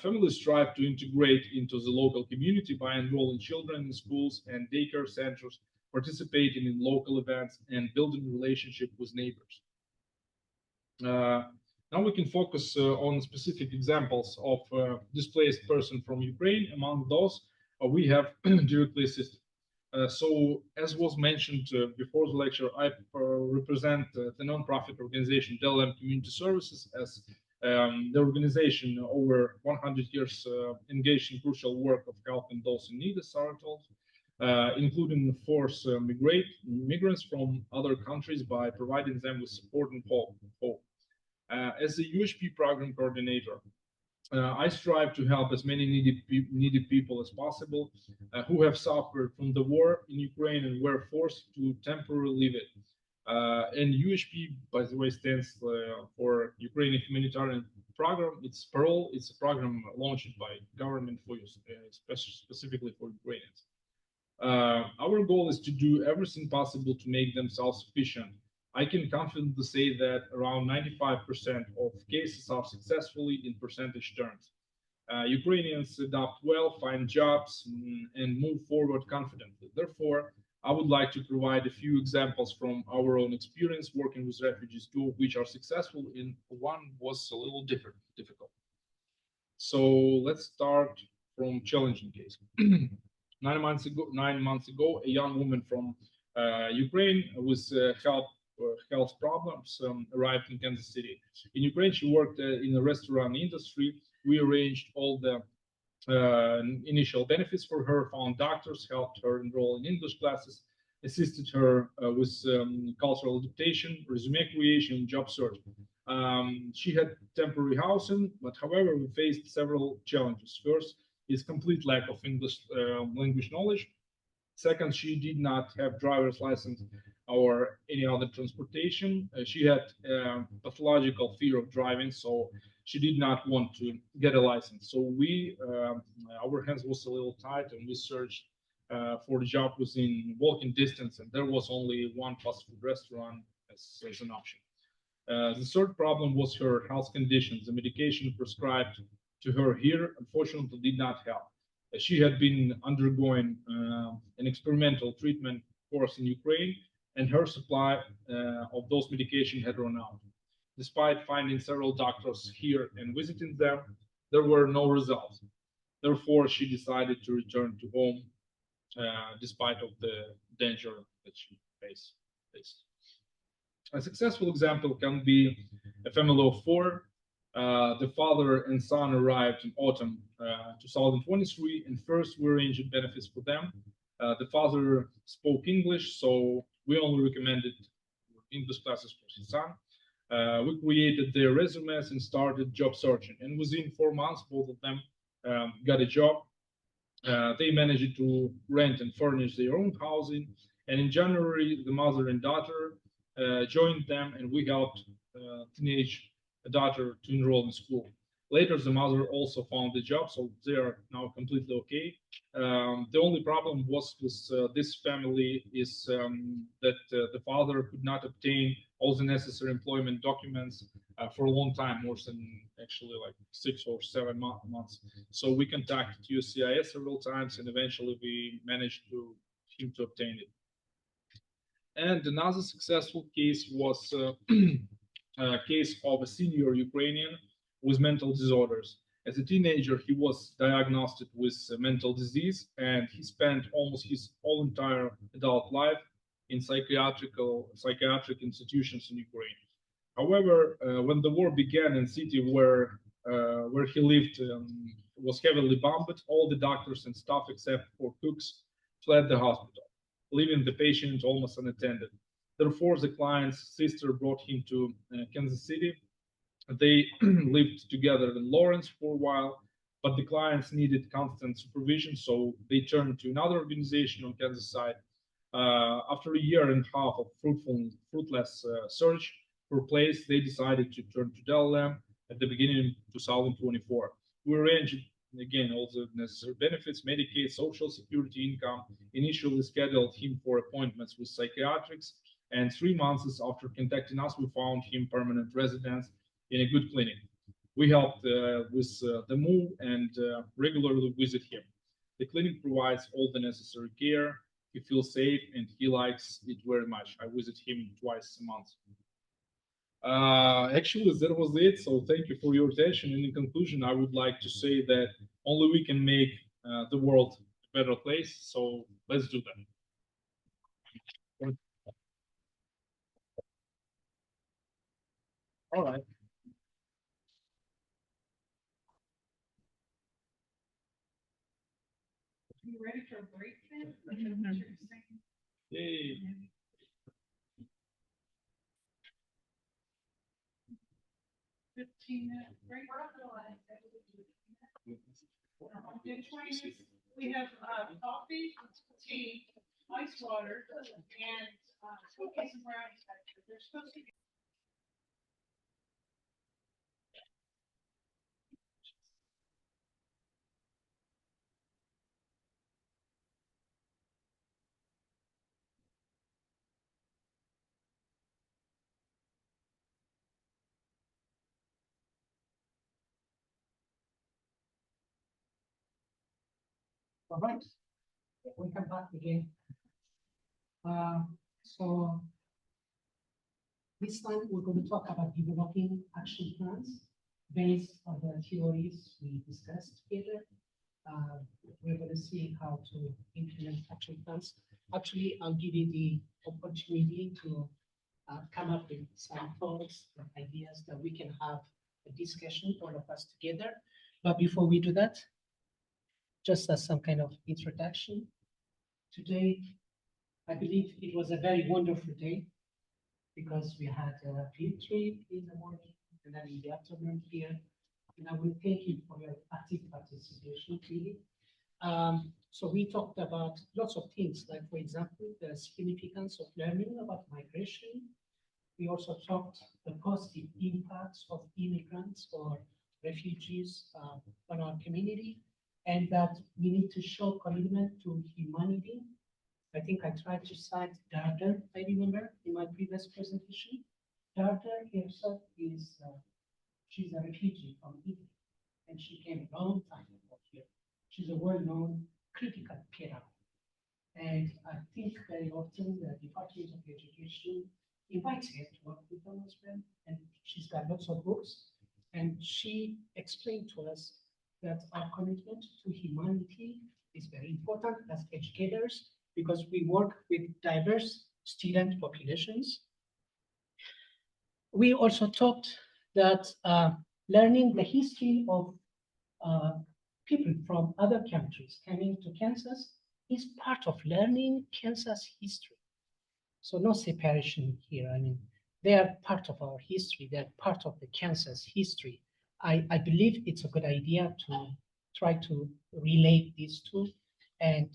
[SPEAKER 10] Families strive to integrate into the local community by enrolling children in schools and daycare centers, participating in local events, and building relationship with neighbors. Now we can focus on specific examples of displaced person from Ukraine. Among those, we have directly assisted. So, as was mentioned before the lecture, I represent the nonprofit organization DLM Community Services as the organization over 100 years engaged in crucial work of helping those in need, as Sarah told, including force migrants from other countries by providing them with support and hope. As the UHP program coordinator, I strive to help as many needy people as possible who have suffered from the war in Ukraine and were forced to temporarily leave it. And UHP, by the way, stands for Ukrainian Humanitarian Program. It's PEARL. It's a program launched by government for specifically for Ukrainians. Our goal is to do everything possible to make them self-sufficient. I can confidently say that around 95% of cases are successfully in percentage terms. Ukrainians adapt well, find jobs, and move forward confidently. Therefore, I would like to provide a few examples from our own experience working with refugees, two of which are successful, and one was a little difficult. So let's start from challenging case. 9 months ago, a young woman from Ukraine with health problems arrived in Kansas City. In Ukraine, she worked in the restaurant industry. We arranged all the initial benefits for her, found doctors, helped her enroll in English classes, assisted her with cultural adaptation, resume creation, job search. She had temporary housing, but however, we faced several challenges. First is complete lack of English language knowledge. Second, she did not have driver's license or any other transportation. She had pathological fear of driving, so she did not want to get a license. So our hands was a little tight, and we searched for the job within walking distance, and there was only one fast food restaurant as an option. The third problem was her health conditions. The medication prescribed to her here, unfortunately, did not help. She had been undergoing an experimental treatment course in Ukraine, and her supply of those medications had run out. Despite finding several doctors here and visiting them, there were no results. Therefore, she decided to return to home despite of the danger that she faced. A successful example can be a family of four. The father and son arrived in autumn 2023, and first we arranged benefits for them. The father spoke English, so we only recommended English classes for his son. We created their resumes and started job searching, and within 4 months, both of them got a job. They managed to rent and furnish their own housing, and in January, the mother and daughter joined them, and we helped teenage daughter to enroll in school. Later, the mother also found a job, so they are now completely okay. The only problem was with this family is that the father could not obtain all the necessary employment documents for a long time, more than actually like 6 or 7 months. So we contacted USCIS several times, and eventually we managed him to obtain it. And another successful case was a case of a senior Ukrainian with mental disorders. As a teenager, he was diagnosed with mental disease, and he spent almost his whole entire adult life in psychiatric institutions in Ukraine. However, when the war began in the city where he lived was heavily bombed, all the doctors and staff except for cooks fled the hospital, leaving the patient almost unattended. Therefore, the client's sister brought him to Kansas City. They lived together in Lawrence for a while, but the clients needed constant supervision, so they turned to another organization on Kansas side. After a year and a half of fruitless search for a place, they decided to turn to Delaware at the beginning of 2024. We arranged again all the necessary benefits, Medicaid, Social Security, income. Initially scheduled him for appointments with psychiatrists, and 3 months after contacting us, we found him permanent residence in a good clinic. We helped with the move and regularly visit him. The clinic provides all the necessary care. He feels safe and he likes it very much. I visit him twice a month. Actually, that was it. So thank you for your attention. And in conclusion, I would like to say that only we can make the world a better place. So let's do that. All right.
[SPEAKER 1] You ready for a break then?
[SPEAKER 10] Yay.
[SPEAKER 1] 15-minute break. We have coffee, tea, ice water, and cookies and brownies. They're supposed to be.
[SPEAKER 2] All right, we come back again. So this time we're going to talk about developing action plans based on the theories we discussed together. We're going to see how to implement action plans. Actually, I'll give you the opportunity to come up with some thoughts and ideas that we can have a discussion, all of us together. But before we do that, just as some kind of introduction, today, I believe it was a very wonderful day because we had a field trip in the morning and then in the afternoon here. And I will thank you for your active participation, really. So we talked about lots of things, like, for example, the significance of learning about migration. We also talked the positive impacts of immigrants or refugees on our community, and that we need to show commitment to humanity. I think I tried to cite Darder, I remember, in my previous presentation. Darder herself is, she's a refugee from Italy, and she came a long time ago here. She's a well-known critical pedagogue. And I think very often the Department of Education invites her to work with them as well. And she's got lots of books. And she explained to us that our commitment to humanity is very important as educators because we work with diverse student populations. We also talked that learning the history of people from other countries coming to Kansas is part of learning Kansas history. So no separation here. I mean, they are part of our history. They're part of the Kansas history. I believe it's a good idea to try to relate these two and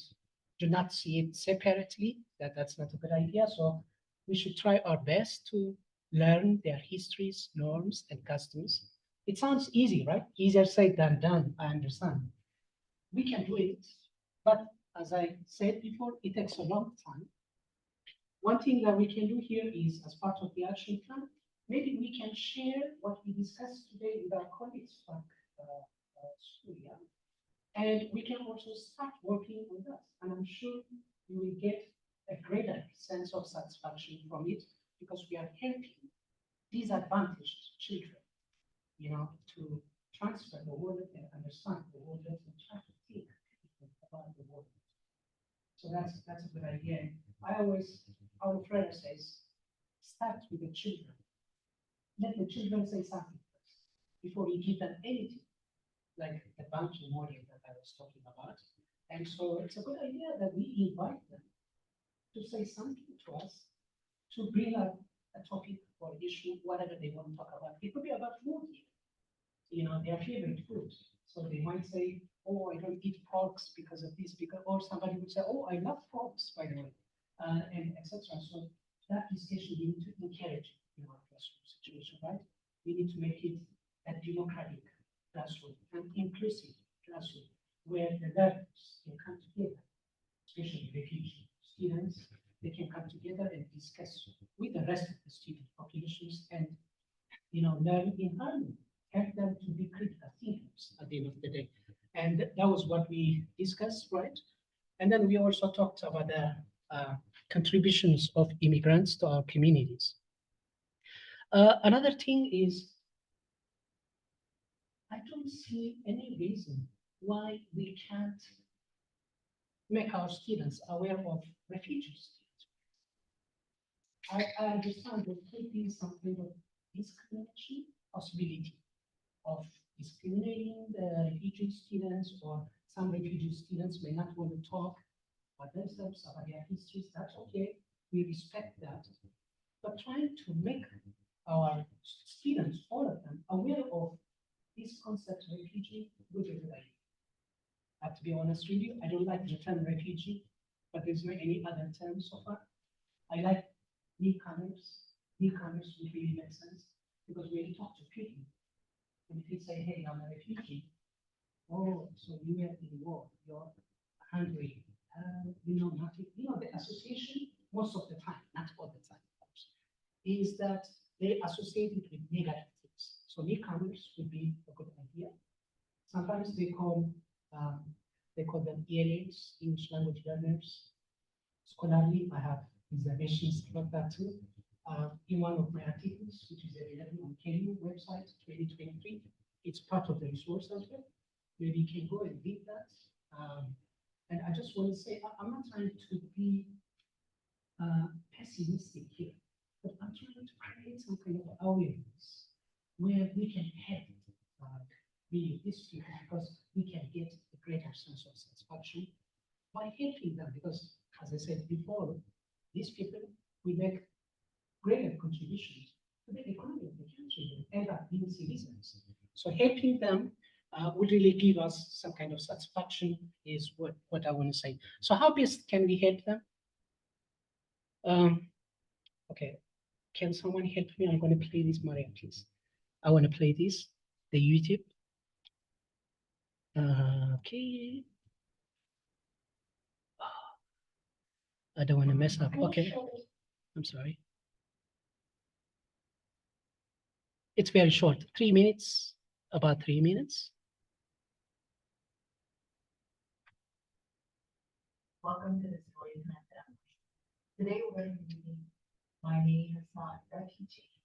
[SPEAKER 2] do not see it separately. That's not a good idea. So we should try our best to learn their histories, norms, and customs. It sounds easy, right? Easier said than done, I understand. We can do it, but as I said before, it takes a long time. One thing that we can do here is, as part of the action plan, maybe we can share what we discussed today with our colleagues from Syria, and we can also start working on that. And I'm sure you will get a greater sense of satisfaction from it because we are helping disadvantaged children, you know, to transfer the world and understand the world and try to think about the world. So that's a good idea. I always, our prayer says, start with the children. Let the children say something first before you give them anything, like the bunch memorial that I was talking about. And so it's a good idea that we invite them to say something to us, to bring up a topic or issue, whatever they want to talk about. It could be about food here, you know, their favorite food. So they might say, oh, I don't eat porks because of this, because, or somebody would say, oh, I love porks, by the way, and etc. So that discussion we need to encourage in our classroom situation, right? We need to make it a democratic classroom, an inclusive classroom, where the learners can come together, especially refugee students, they can come together and discuss with the rest of the student populations and, you know, learn in harmony, help them to be critical thinkers at the end of the day. And that was what we discussed, right? And then we also talked about the contributions of immigrants to our communities. Another thing is, I don't see any reason why we can't make our students aware of refugees. I understand there could be some kind of discrimination possibility of discriminating the refugee students, or some refugee students may not want to talk about themselves, about their histories. That's okay. We respect that. But trying to make our students, all of them, aware of this concept of refugee would be a good idea. I have to be honest with you, I don't like the term refugee, but there's no any other term so far. I like newcomers. Newcomers would really make sense because when you talk to people, and if you say, hey, I'm a refugee, oh, so you were in war, you're hungry, you know, nothing, you know, the association, most of the time, not all the time, is that they associate it with negative things. So newcomers would be a good idea. Sometimes they call them ELAs, English language learners. Scholarly, I have reservations about that too. In one of my articles, which is available on KU website 2023, it's part of the resource as well. Maybe you can go and read that. And I just want to say, I'm not trying to be pessimistic here, but I'm trying to create some kind of awareness where we can help really these people, because we can get a greater sense of satisfaction by helping them. Because, as I said before, these people will make greater contributions to the economy of the country and end up being citizens. So helping them would really give us some kind of satisfaction is what I want to say. So how best can we help them? Okay, can someone help me? I'm going to play this, Maria, please. I want to play this, the YouTube. Okay. I don't want to mess up. Okay, I'm sorry. It's very short, 3 minutes, about 3 minutes.
[SPEAKER 11] Welcome to the Story Time family. Today we're reading My Name is Not Refugee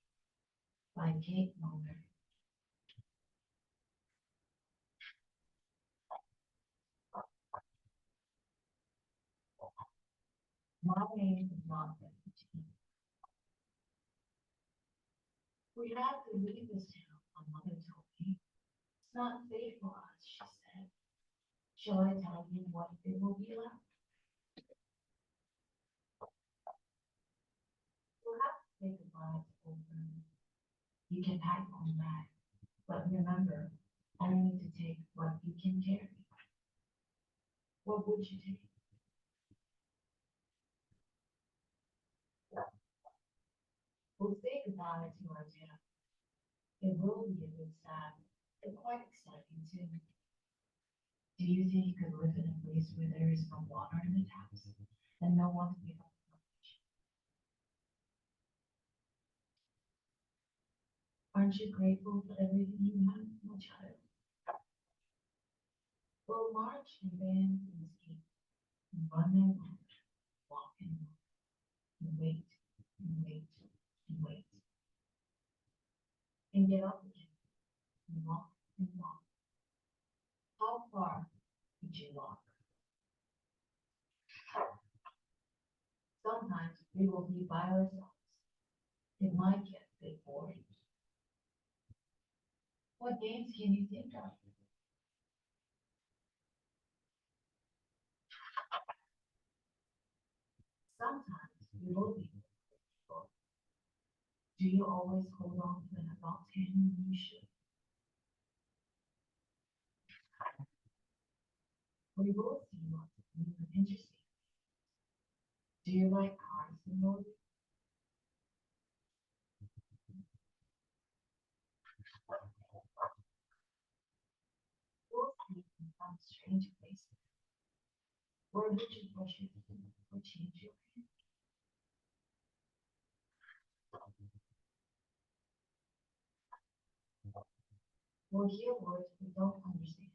[SPEAKER 11] by Kate Mulner. My name is not refugee. We have to leave this town, my mother told me. It's not safe for us, she said. Shall I tell you what it will be like? We'll have to say goodbye to old friends. You can pack on back, but remember, only to take what you can carry. What would you take? We'll say goodbye to our town. It will be a bit sad, but quite exciting too. Do you think you could live in a place where there is no water in the taps and no one to pick up the garbage? Aren't you grateful for everything you have, my child? We'll march and dance and skate and run and walk and wait and wait and wait and get up again and walk and walk. How far would you walk? Sometimes we will be by ourselves. It might get a bit boring. What games can you think of? Sometimes we will be people. Do you always hold on to an adult's hand when you should? We will see lots of new and interesting. Do you like cars and movies? We'll see some strange places. Where would you brush your teeth or change your hair? We'll hear words we don't understand.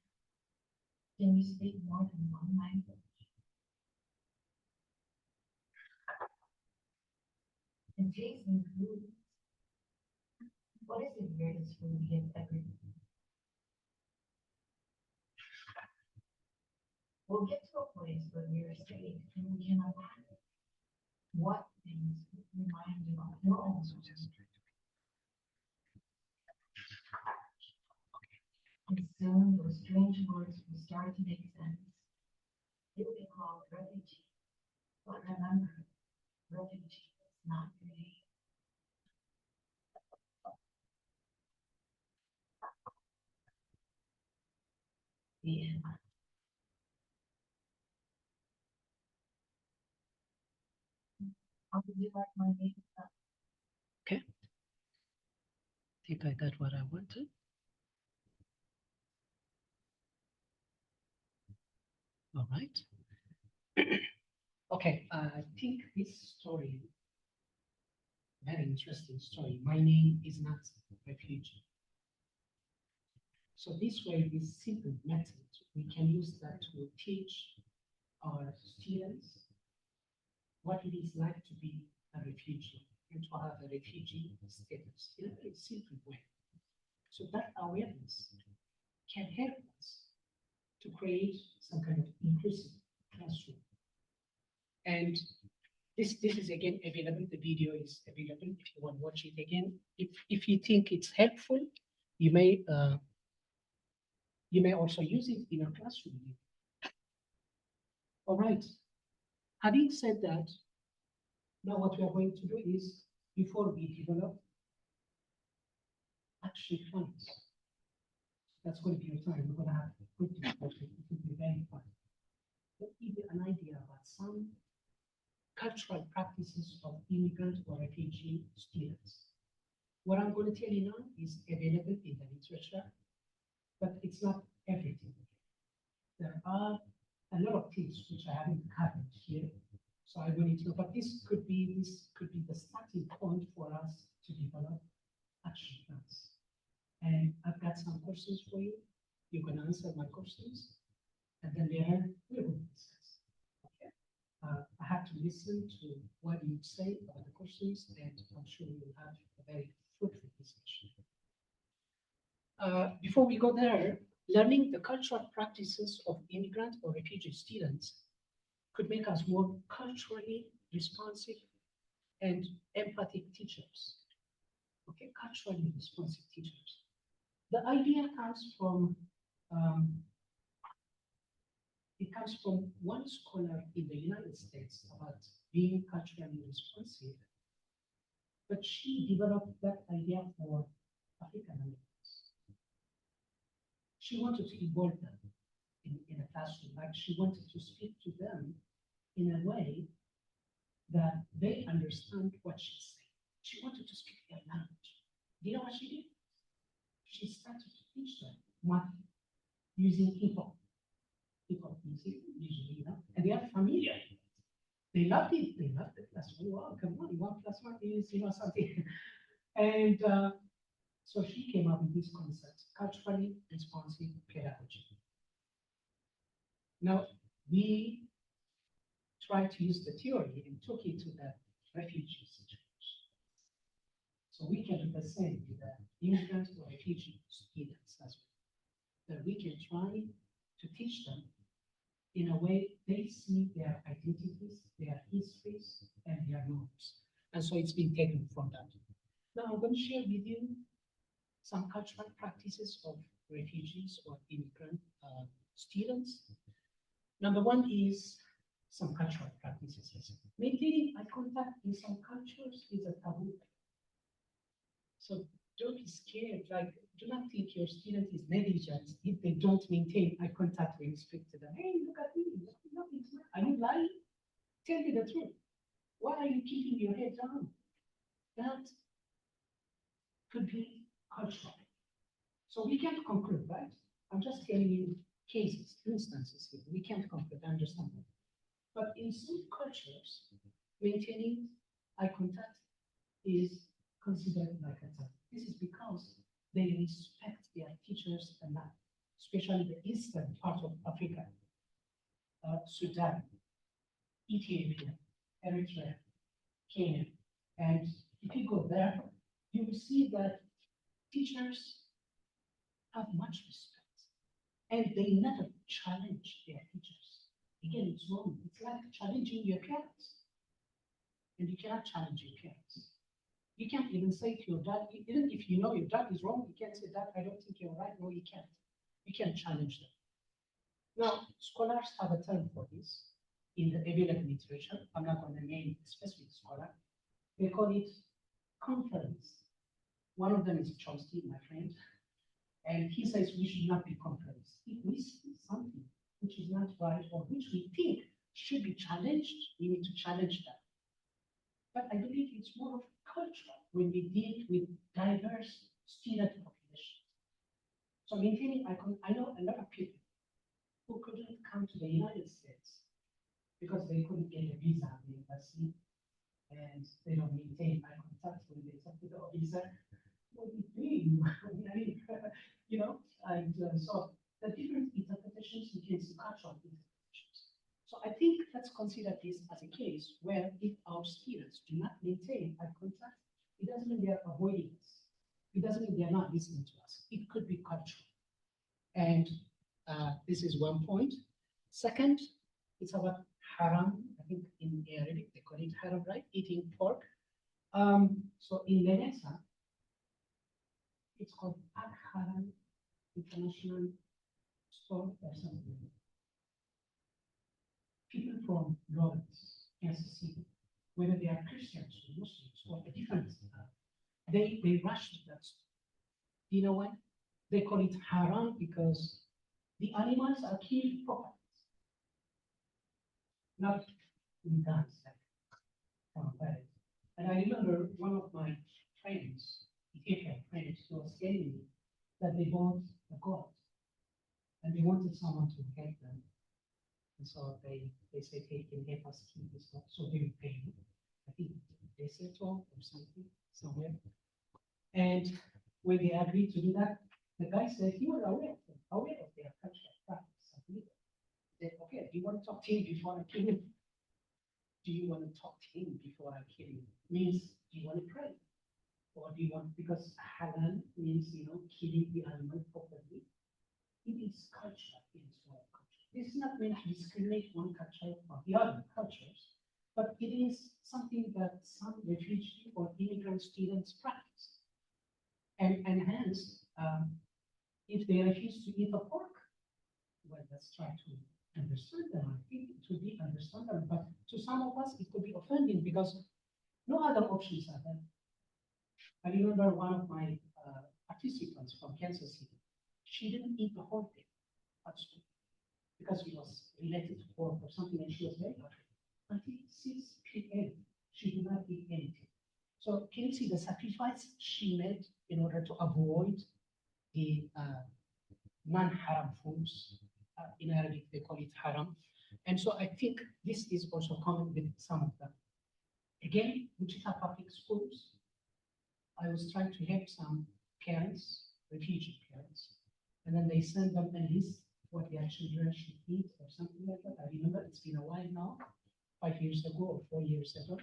[SPEAKER 11] Can you speak more than one language? And tasting food. What is the weirdest food you have ever eaten? We'll get to a place where we are safe and we can unpack it. What things remind you of your own home? And soon those strange words will start to make sense. It will be called refugee. But remember, refugee is not your name. The end. How would you like my name?
[SPEAKER 2] Okay. Think I got what I wanted. All right. Okay, I think this story, very interesting story. My name is not refugee. So this way, this simple method, we can use that to teach our students what it is like to be a refugee and to have a refugee status in a very simple way. So that awareness can help us to create some kind of inclusive classroom. And this is again available. The video is available if you want to watch it again. If you think it's helpful, you may also use it in your classroom. All right. Having said that, now what we are going to do is, before we develop action plans, That's going to be your time. We're going to have good discussion. It will be very fun. But give you an idea about some cultural practices of immigrant or refugee students. What I'm going to tell you now is available in the literature, but it's not everything. There are a lot of things which I haven't covered here, so I will need to know. But this could be the starting point for us to develop action plans. And I've got some questions for you. You can answer my questions, and then later we will discuss. Okay. I have to listen to what you say about the questions, and I'm sure we will have a very fruitful discussion. Before we go there, learning the cultural practices of immigrant or refugee students could make us more culturally responsive and empathic teachers. Okay, culturally responsive teachers. The idea comes from one scholar in the United States about being culturally responsive, but she developed that idea for African Americans. She wanted to involve them in a classroom, like she wanted to speak to them in a way that they understand what she's saying. She wanted to speak their language. Do you know what she did? She started to teach them math using hip hop music, usually, you know, and they are familiar. They loved it. They loved it. That's wow, come on, 1 + 1 is, you know, something. And so she came up with this concept, culturally responsive pedagogy. Now, we try to use the theory and took it to the refugee situation. So we can do the same with the immigrant or refugee students as well. That we can try to teach them in a way they see their identities, their histories, and their norms. And so it's been taken from that. Now I'm going to share with you some cultural practices of refugees or immigrant students. Number one is some cultural practices. Maintaining eye contact in some cultures is a taboo. So don't be scared. Like, do not think your student is negligent if they don't maintain eye contact when you speak to them. Hey, look at me. Are you lying? Tell me the truth. Why are you keeping your head down? That could be cultural. So we can't conclude, right? I'm just telling you cases, instances here. We can't conclude, understand that. But in some cultures, maintaining eye contact is considered like a taboo. This is because they respect their teachers a lot, especially the eastern part of Africa, Sudan, Ethiopia, Eritrea, Kenya. And if you go there, you will see that teachers have much respect and they never challenge their teachers. Again, it's wrong. It's like challenging your parents. And you cannot challenge your parents. You can't even say to your dad, even if you know your dad is wrong, you can't say, Dad, I don't think you're right. No, you can't. You can't challenge them. Now, scholars have a term for this in the available literature. I'm not going to name a specific scholar. They call it conference. One of them is Chomsky, my friend, and he says we should not be conference. If we see something which is not right or which we think should be challenged, we need to challenge that. But I believe it's more of culture when we deal with diverse student populations. So maintaining I know a lot of people who couldn't come to the United States because they couldn't get a visa at the embassy and they don't maintain eye contact when they talk to the officer. What are you doing? I mean, you know, and so the different interpretations, you can see cultural interpretations. So I think let's consider this as a case where if our students do not maintain eye contact, it doesn't mean they're avoiding us. It doesn't mean they're not listening to us. It could be cultural. And this is one point. Second, it's about haram. I think in Arabic they call it haram, right? Eating pork. So in Lebanese, it's called Al Haram International Store or something. People from Lawrence, Kansas City, whether they are Christians or Muslims or a different, they rush to that store. Do you know why? They call it haram because the animals are killed properly. Not in guns, like from parents. And I remember one of my friends, Ethiopian friends, who was telling me that they bought a goat and they wanted someone to help them. And so they said, hey, can you help us keep this goat? So they would pay me. I think they said so or something somewhere. And when they agreed to do that, the guy said he was aware of their cultural practice. I believe it. He said, okay, do you want to talk to him before I kill him? Do you want to talk to him before I kill him? Means, do you want to pray? Or do you want, because halal means, killing the animal properly. It is culture, it is our culture. This is not meant to discriminate one culture or the other cultures, but it is something that some refugee or immigrant students practice. And hence, if they refuse to eat the pork, well, let's try to understand them. I think it would be understandable, but to some of us, it could be offending because no other options are there. I remember one of my participants from Kansas City. She didn't eat the whole thing at school because it was related to pork or something, and she was very hungry. Until 6 p.m., she did not eat anything. So can you see the sacrifice she made in order to avoid the non-haram foods? In Arabic, they call it haram. And so I think this is also common with some of them. Again, Wichita Public Schools, I was trying to help some parents, refugee parents, and then they send them a list what their children should eat or something like that. I remember it's been a while now, 5 years ago or 4 years ago.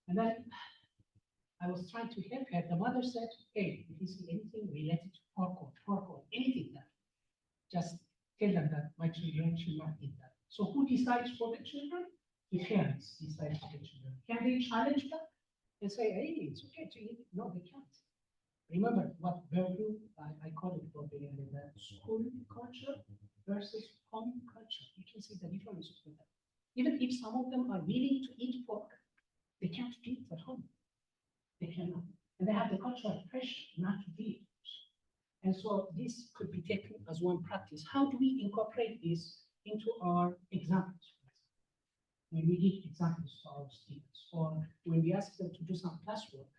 [SPEAKER 2] And then I was trying to help her. The mother said, hey, if you see anything related to pork or anything that, just tell them that my children should not eat that. So who decides for the children? The parents decide for the children. Can they challenge that and say, hey, it's okay to eat it? No, they can't. Remember what Berger, I call it Berger, that school culture versus home culture. You can see the difference between them. Even if some of them are willing to eat pork, they can't do it at home. They cannot. And they have the cultural pressure not to do it. And so this could be taken as one practice. How do we incorporate this into our examples? When we give examples to our students, or when we ask them to do some classwork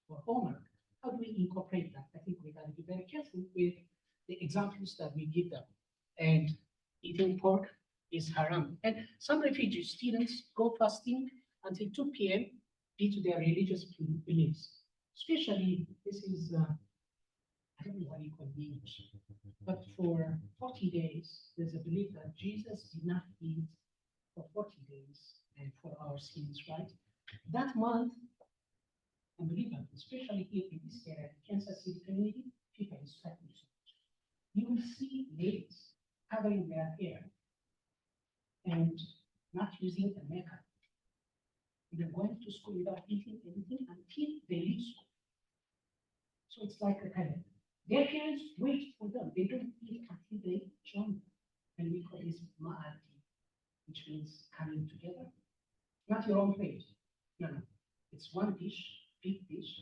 [SPEAKER 2] or homework, how do we incorporate that? I think we got to be very careful with the examples that we give them. And eating pork is haram. And some refugee students go fasting until 2 p.m. due to their religious beliefs. Especially, this is, I don't know what you call it in English, but for 40 days, there's a belief that Jesus did not eat for 40 days and for our sins, right? That month, unbelievable, especially here in this area, Kansas City community, people is suffering so much. You will see ladies covering their hair and not using a makeup. They're going to school without eating anything until they leave school. So it's like a kind of, their parents wait for them. They don't eat until they join them. And we call this ma'ati, which means coming together. Not your own plate. No. It's one dish, big dish.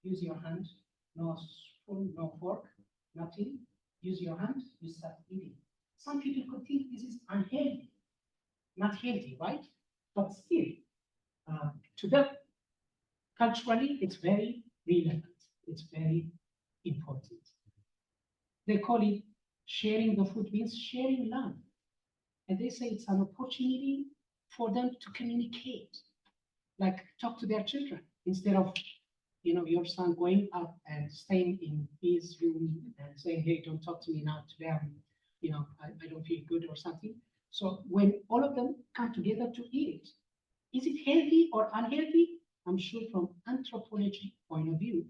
[SPEAKER 2] Use your hand, no spoon, no fork, nothing. Use your hand, you start eating. Some people could think this is unhealthy. Not healthy, right? But still, to them, culturally, it's very relevant. It's very important. They call it sharing the food means sharing love. And they say it's an opportunity for them to communicate, like talk to their children instead of, your son going up and staying in his room and saying, hey, don't talk to me now today. I don't feel good or something. So when all of them come together to eat, is it healthy or unhealthy? I'm sure from anthropology point of view,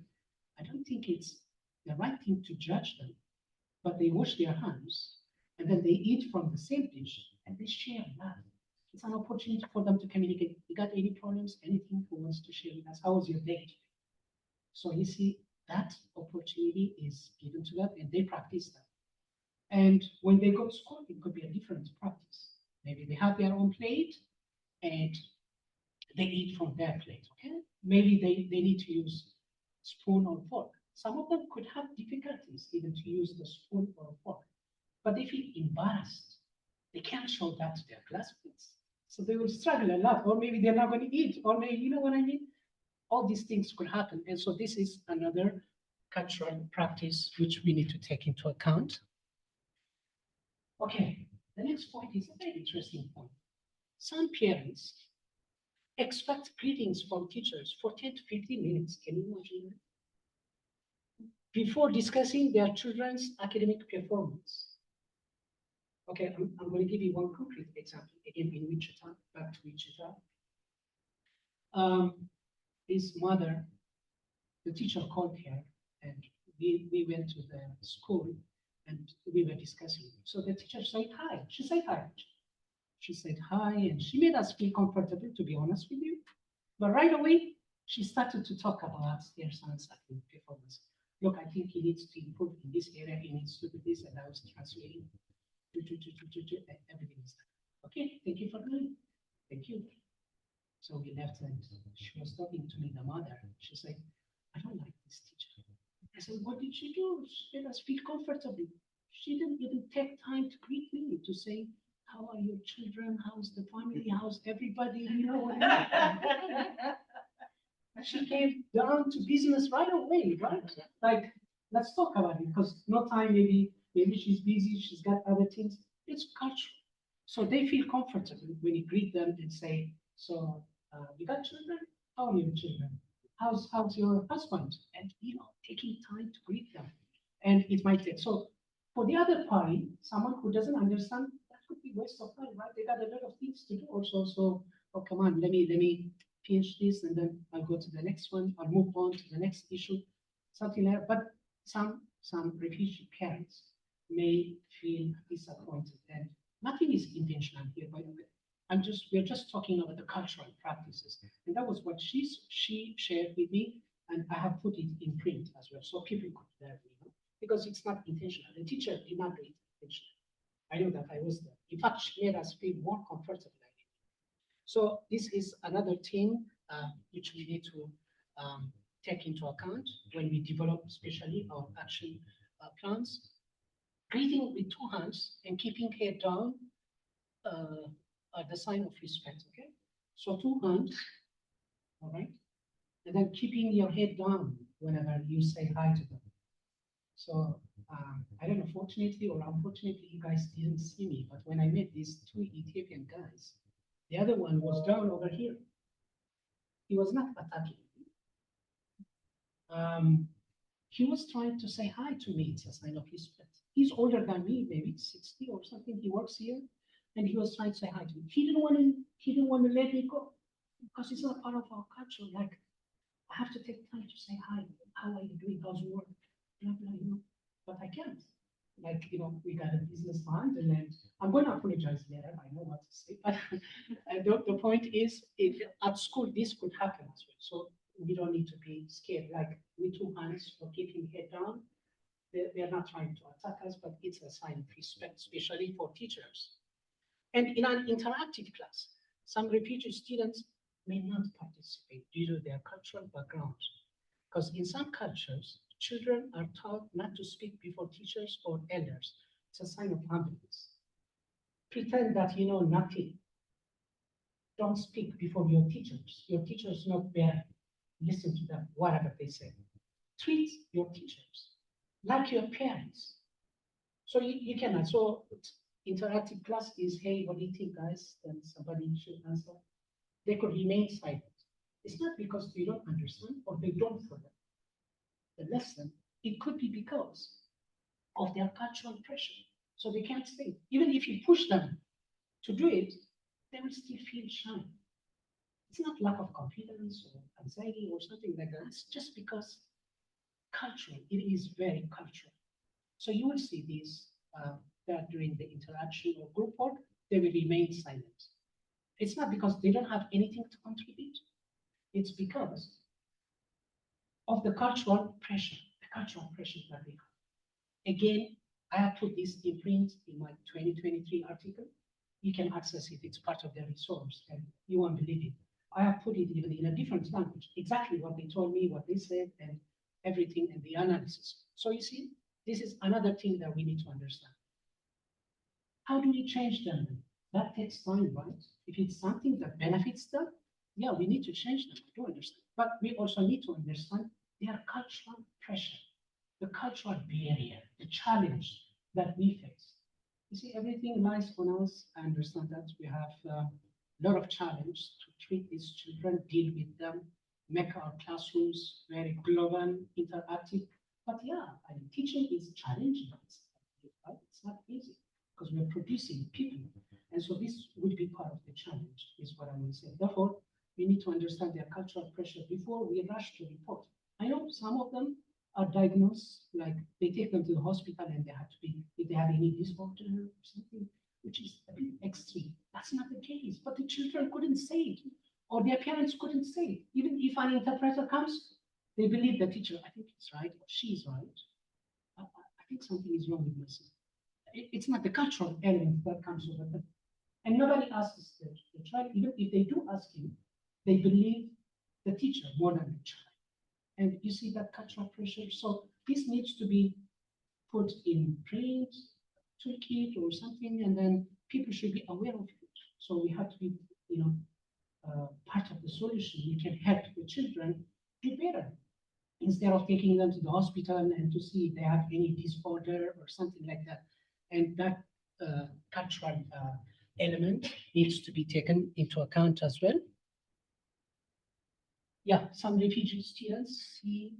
[SPEAKER 2] I don't think it's the right thing to judge them, but they wash their hands and then they eat from the same dish and they share that. It's an opportunity for them to communicate. You got any problems, anything, who wants to share with us? How was your day? So you see, that opportunity is given to them and they practice that. And when they go to school, it could be a different practice. Maybe they have their own plate and they eat from their plate, okay? Maybe they need to use spoon or fork. Some of them could have difficulties even to use the spoon or fork, but they feel embarrassed. They can't show that to their classmates. So they will struggle a lot, or maybe they're not going to eat, or maybe, you know what I mean? All these things could happen. And so this is another cultural practice which we need to take into account. Okay, the next point is a very interesting point. Some parents expect greetings from teachers for 10 to 15 minutes. Can you imagine that? Before discussing their children's academic performance. Okay, I'm going to give you one concrete example. Again, in Wichita, back to Wichita. His mother, the teacher called her, and we went to the school and we were discussing. So the teacher said hi. She said hi. She said hi, and she made us feel comfortable, to be honest with you. But right away, she started to talk about their son's academic performance. Look, I think he needs to improve in this area. He needs to do this, and I was translating. Everything is done. Okay, thank you for doing. Thank you. So we left, and she was talking to me, the mother. She said, I don't like this teacher. I said, what did she do? She made us feel comfortable. She didn't even take time to greet me, to say, how are your children? How's the family? How's everybody? You know what I mean? She came down to business right away, right? Like, let's talk about it, because no time, maybe she's busy, she's got other things. It's cultural. So they feel comfortable when you greet them and say, so you got children? How are your children? How's your husband? And, you know, taking time to greet them. And it might take, so for the other party, someone who doesn't understand, that could be waste of time, right? They got a lot of things to do also. So, oh, come on, let me finish this, and then I'll go to the next one, or move on to the next issue, something like that. But some refugee parents may feel disappointed, and nothing is intentional here, by the way. We're just talking about the cultural practices, and that was what she shared with me, and I have put it in print as well, so people could learn, you know, because it's not intentional. The teacher did not do it intentionally. I know that I was there. In fact, she made us feel more comfortable. So this is another thing which we need to take into account when we develop, especially our action plans. Greeting with two hands and keeping head down are the sign of respect, okay? So two hands, all right? And then keeping your head down whenever you say hi to them. So I don't know, fortunately or unfortunately, you guys didn't see me, but when I met these two Ethiopian guys, the other one was down over here. He was not attacking me. He was trying to say hi to me. It's a sign of respect. He's older than me, maybe 60 or something. He works here, and he was trying to say hi to me. He didn't want to let me go because it's not part of our culture. Like, I have to take time to say hi. How are you doing? How's work? Blah, blah, you know. But I can't. Like, you know, we got a business mind, and then I'm going to apologize later. I know what to say, but the point is, at school, this could happen as well. So we don't need to be scared. Like, with two hands or keeping head down, they're not trying to attack us, but it's a sign of respect, especially for teachers. And in an interactive class, some refugee students may not participate due to their cultural background. Because in some cultures, children are taught not to speak before teachers or elders. It's a sign of humbleness. Pretend that you know nothing. Don't speak before your teachers. Your teachers know better. Listen to them, whatever they say. Treat your teachers like your parents. So you cannot. So interactive class is, hey, what do you think, guys? Then somebody should answer. They could remain silent. It's not because they don't understand or they don't forget the lesson. It could be because of their cultural pressure. So they can't say. Even if you push them to do it, they will still feel shy. It's not lack of confidence or anxiety or something like that. It's just because cultural, it is very cultural. So you will see these that during the interaction or group work, they will remain silent. It's not because they don't have anything to contribute. It's because of the cultural pressure that we have. Again, I have put this in print in my 2023 article. You can access it, it's part of the resource, and you won't believe it. I have put it even in a different language, exactly what they told me, what they said, and everything and the analysis. So you see, this is another thing that we need to understand. How do we change them? That takes time, right? If it's something that benefits them, yeah, we need to change them. I do understand. But we also need to understand their cultural pressure, the cultural barrier, the challenge that we face. You see, everything lies on us. I understand that we have a lot of challenge to treat these children, deal with them, make our classrooms very global, interactive. But yeah, teaching is challenging. It's not easy because we're producing people. And so this would be part of the challenge, is what I will say. Therefore, we need to understand their cultural pressure before we rush to report. I know some of them are diagnosed, like they take them to the hospital and they have to be, if they have any disorder or something, which is a bit extreme. That's not the case, but the children couldn't say it, or their parents couldn't say it. Even if an interpreter comes, they believe the teacher, I think it's right, or she's right. I think something is wrong with my son. It's not the cultural element that comes over them. And nobody asks the child, even if they do ask him, they believe the teacher more than the child. And you see that cultural pressure. So this needs to be put in print, toolkit or something, and then people should be aware of it. So we have to be, part of the solution. We can help the children do better instead of taking them to the hospital and to see if they have any disorder or something like that. And that cultural element needs to be taken into account as well. Yeah, some refugee students see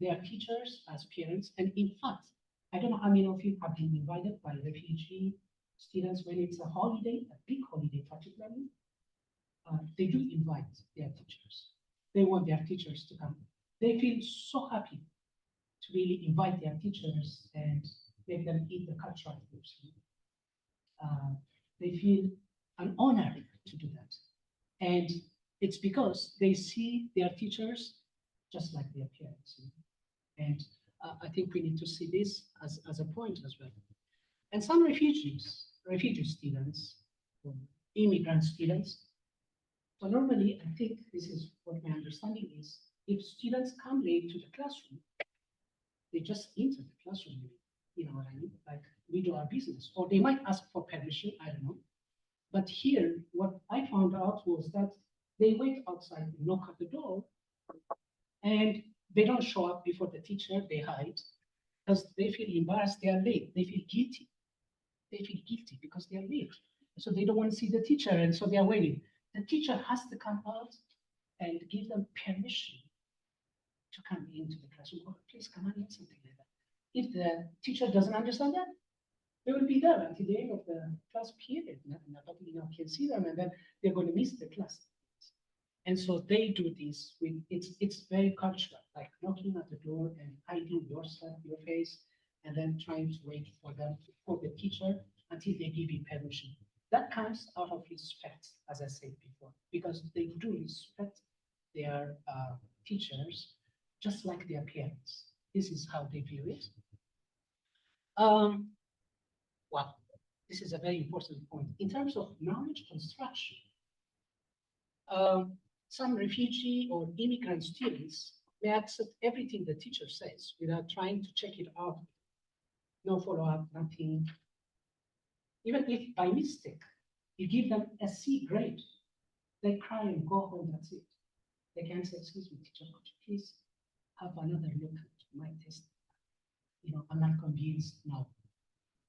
[SPEAKER 2] their teachers as parents. And in fact, I don't know how many of you have been invited by refugee students when it's a holiday, a big holiday particularly. They do invite their teachers. They want their teachers to come. They feel so happy to really invite their teachers and make them eat the cultural foods. They feel an honor to do that. And it's because they see their teachers just like their parents. And I think we need to see this as a point as well. And some refugee students, or immigrant students, so normally I think this is what my understanding is, if students come late to the classroom, they just enter the classroom, you know what I mean? Like we do our business, or they might ask for permission, I don't know. But here, what I found out was that they wait outside, knock at the door, and they don't show up before the teacher, they hide, because they feel embarrassed, they are late, they feel guilty. They feel guilty because they are late. So they don't want to see the teacher, and so they are waiting. The teacher has to come out and give them permission to come into the classroom. Oh, please come on in, something like that. If the teacher doesn't understand that, they will be there until the end of the class period. Nobody can see them, and then they're going to miss the class. And so they do this with it's very cultural, like knocking at the door and hiding yourself, your face, and then trying to wait for them, for the teacher until they give you permission. That comes out of respect, as I said before, because they do respect their teachers just like their parents. This is how they view it. Well, this is a very important point. In terms of knowledge construction, some refugee or immigrant students may accept everything the teacher says without trying to check it out. No follow-up, nothing. Even if by mistake, you give them a C grade, they cry and go home, that's it. They can say, excuse me, teacher, could you please have another look at my test? I'm not convinced, no,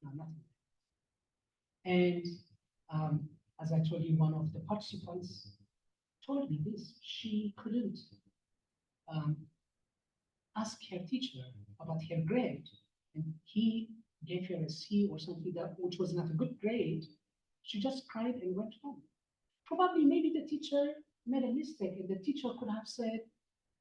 [SPEAKER 2] nothing. And as I told you, one of the participants told me this. She couldn't ask her teacher about her grade, and he gave her a C or something which was not a good grade. She just cried and went home. Probably maybe the teacher made a mistake, and the teacher could have said,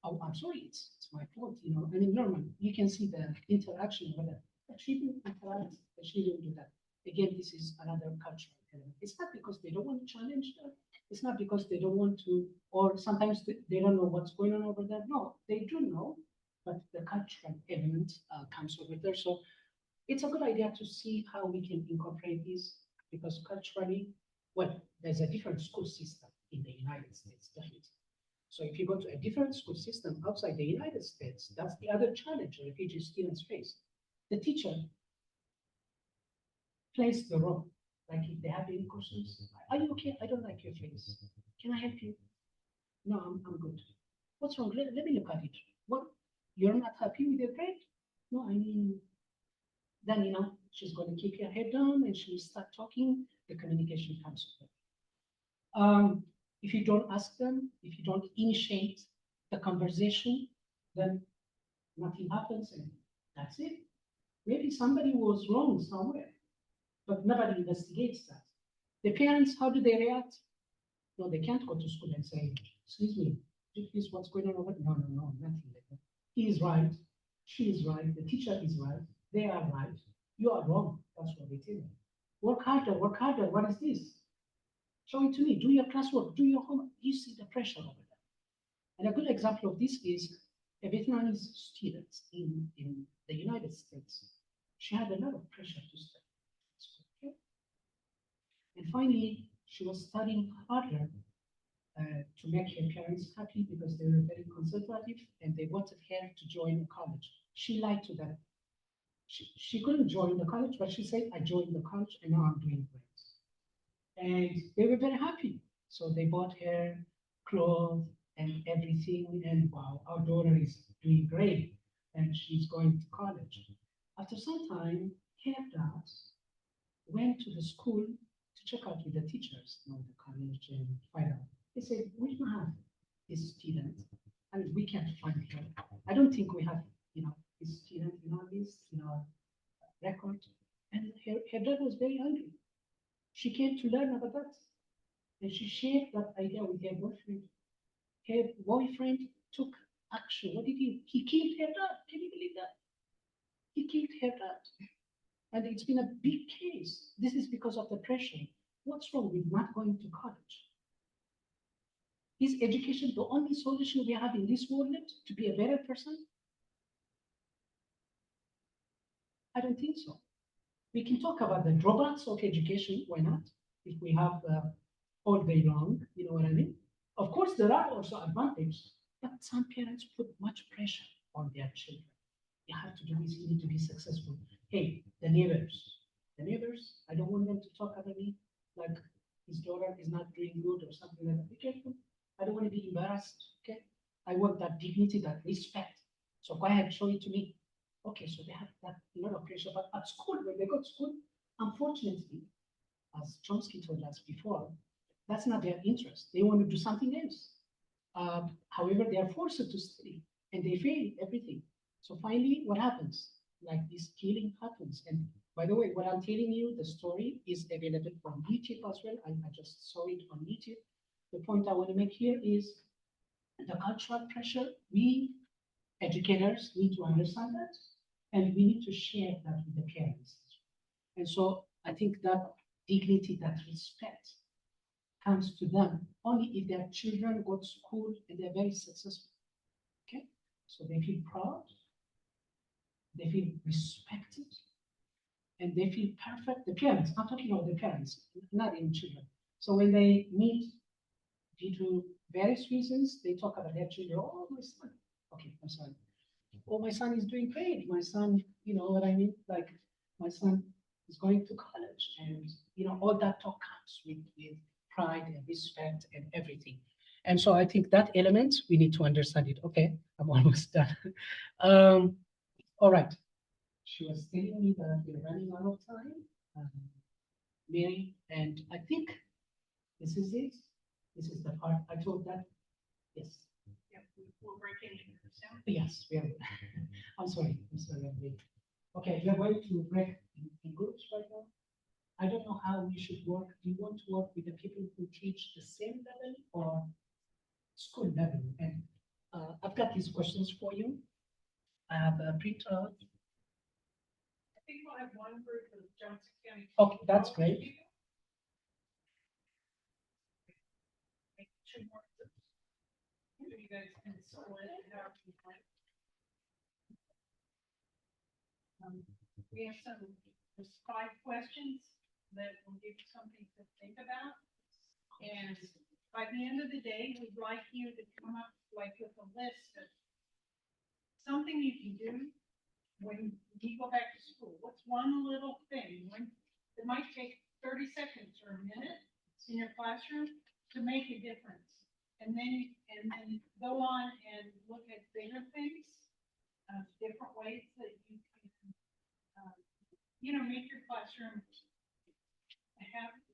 [SPEAKER 2] "Oh, I'm sorry, it's my fault." I mean, normally you can see the interaction with her, but she didn't interact. She didn't do that. Again, this is another cultural element. It's not because they don't want to challenge them. It's not because they don't want to, or sometimes they don't know what's going on over there. No, they do know, but the cultural element comes over there. So it's a good idea to see how we can incorporate this, because culturally, well, there's a different school system in the United States, definitely. So if you go to a different school system outside the United States, that's the other challenge refugee students face. The teacher plays the role. Like if they have any questions, are you okay? I don't like your face. Can I help you? No, I'm good. What's wrong? Let me look at it. What? You're not happy with your grade? No, I mean, then, she's going to keep her head down and she'll start talking. The communication comes. If you don't ask them, if you don't initiate the conversation, then nothing happens and that's it. Maybe somebody was wrong somewhere, but nobody investigates that. The parents, how do they react? No, they can't go to school and say, excuse me, this what's going on over there? No, nothing like that. He is right, she is right, the teacher is right, they are right, you are wrong. That's what they tell you. Work harder, what is this? Show it to me, do your classwork, do your homework. You see the pressure over there. And a good example of this is a Vietnamese student in the United States. She had a lot of pressure to study. Okay? And finally, she was studying harder to make her parents happy because they were very conservative and they wanted her to join a college. She lied to them. She couldn't join the college, but she said, I joined the college and now I'm doing great. And they were very happy. So they bought her clothes and everything. And wow, our daughter is doing great and she's going to college. After some time, her dad went to the school to check out with the teachers, the college, and find out. They said, we don't have this student, and we can't find her. I don't think we have, this student in our list, in our record. And her dad was very angry. She came to learn about that. And she shared that idea with her boyfriend. Her boyfriend took action. What did he? He killed her dad. Can you believe that? He killed her dad. And it's been a big case. This is because of the pressure. What's wrong with not going to college? Is education the only solution we have in this world to be a better person? I don't think so. We can talk about the drawbacks of education. Why not? If we have all day long, you know what I mean? Of course, there are also advantages, but some parents put much pressure on their children. You have to do this, you need to be successful. Hey, the neighbors, I don't want them to talk about me like his daughter is not doing good or something like that. Be careful. I don't want to be embarrassed, okay? I want that dignity, that respect. So go ahead, show it to me. Okay, so they have that lot of pressure, but at school, when they go to school, unfortunately, as Chomsky told us before, that's not their interest. They want to do something else. However, they are forced to study and they fail everything. So finally, what happens? Like this killing happens. And by the way, what I'm telling you, the story is available on YouTube as well. I just saw it on YouTube. The point I want to make here is the cultural pressure. We educators need to understand that, and we need to share that with the parents. And so I think that dignity, that respect comes to them only if their children go to school and they're very successful. Okay? So they feel proud, they feel respected, and they feel perfect. The parents, I'm talking about the parents, not in children. So when they meet due to various reasons, they talk about their children. Oh, my son. Okay, I'm sorry. Oh, my son is doing great. My son, you know what I mean? Like, my son is going to college, and all that talk comes with pride and respect and everything. And so I think that element we need to understand it. Okay, I'm almost done. All right. She was telling me that we're running out of time, Mary, and I think this is it. This is the part I told that. Yes.
[SPEAKER 1] Yeah, we're breaking it soon.
[SPEAKER 2] Yes, we are. I'm sorry. I'm late. Okay, we are going to break in groups right now. I don't know how we should work. Do you want to work with the people who teach the same level or school level? And I've got these questions for you. I have a printout.
[SPEAKER 1] I think we'll have one group of Johnson County.
[SPEAKER 2] Okay, that's great.
[SPEAKER 1] Make two more groups. So you guys can split it however you like. We have there's 5 questions that will give you something to think about. And by the end of the day, we'd like you to come up like with a list of something you can do when you go back to school. What's one little thing, when, it might take 30 seconds or a minute in your classroom to make a difference. And then go on and look at bigger things, different ways that you can, make your classroom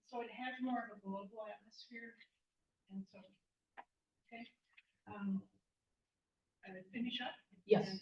[SPEAKER 1] so it has more of a global atmosphere. And so, okay, finish up.
[SPEAKER 2] Yes.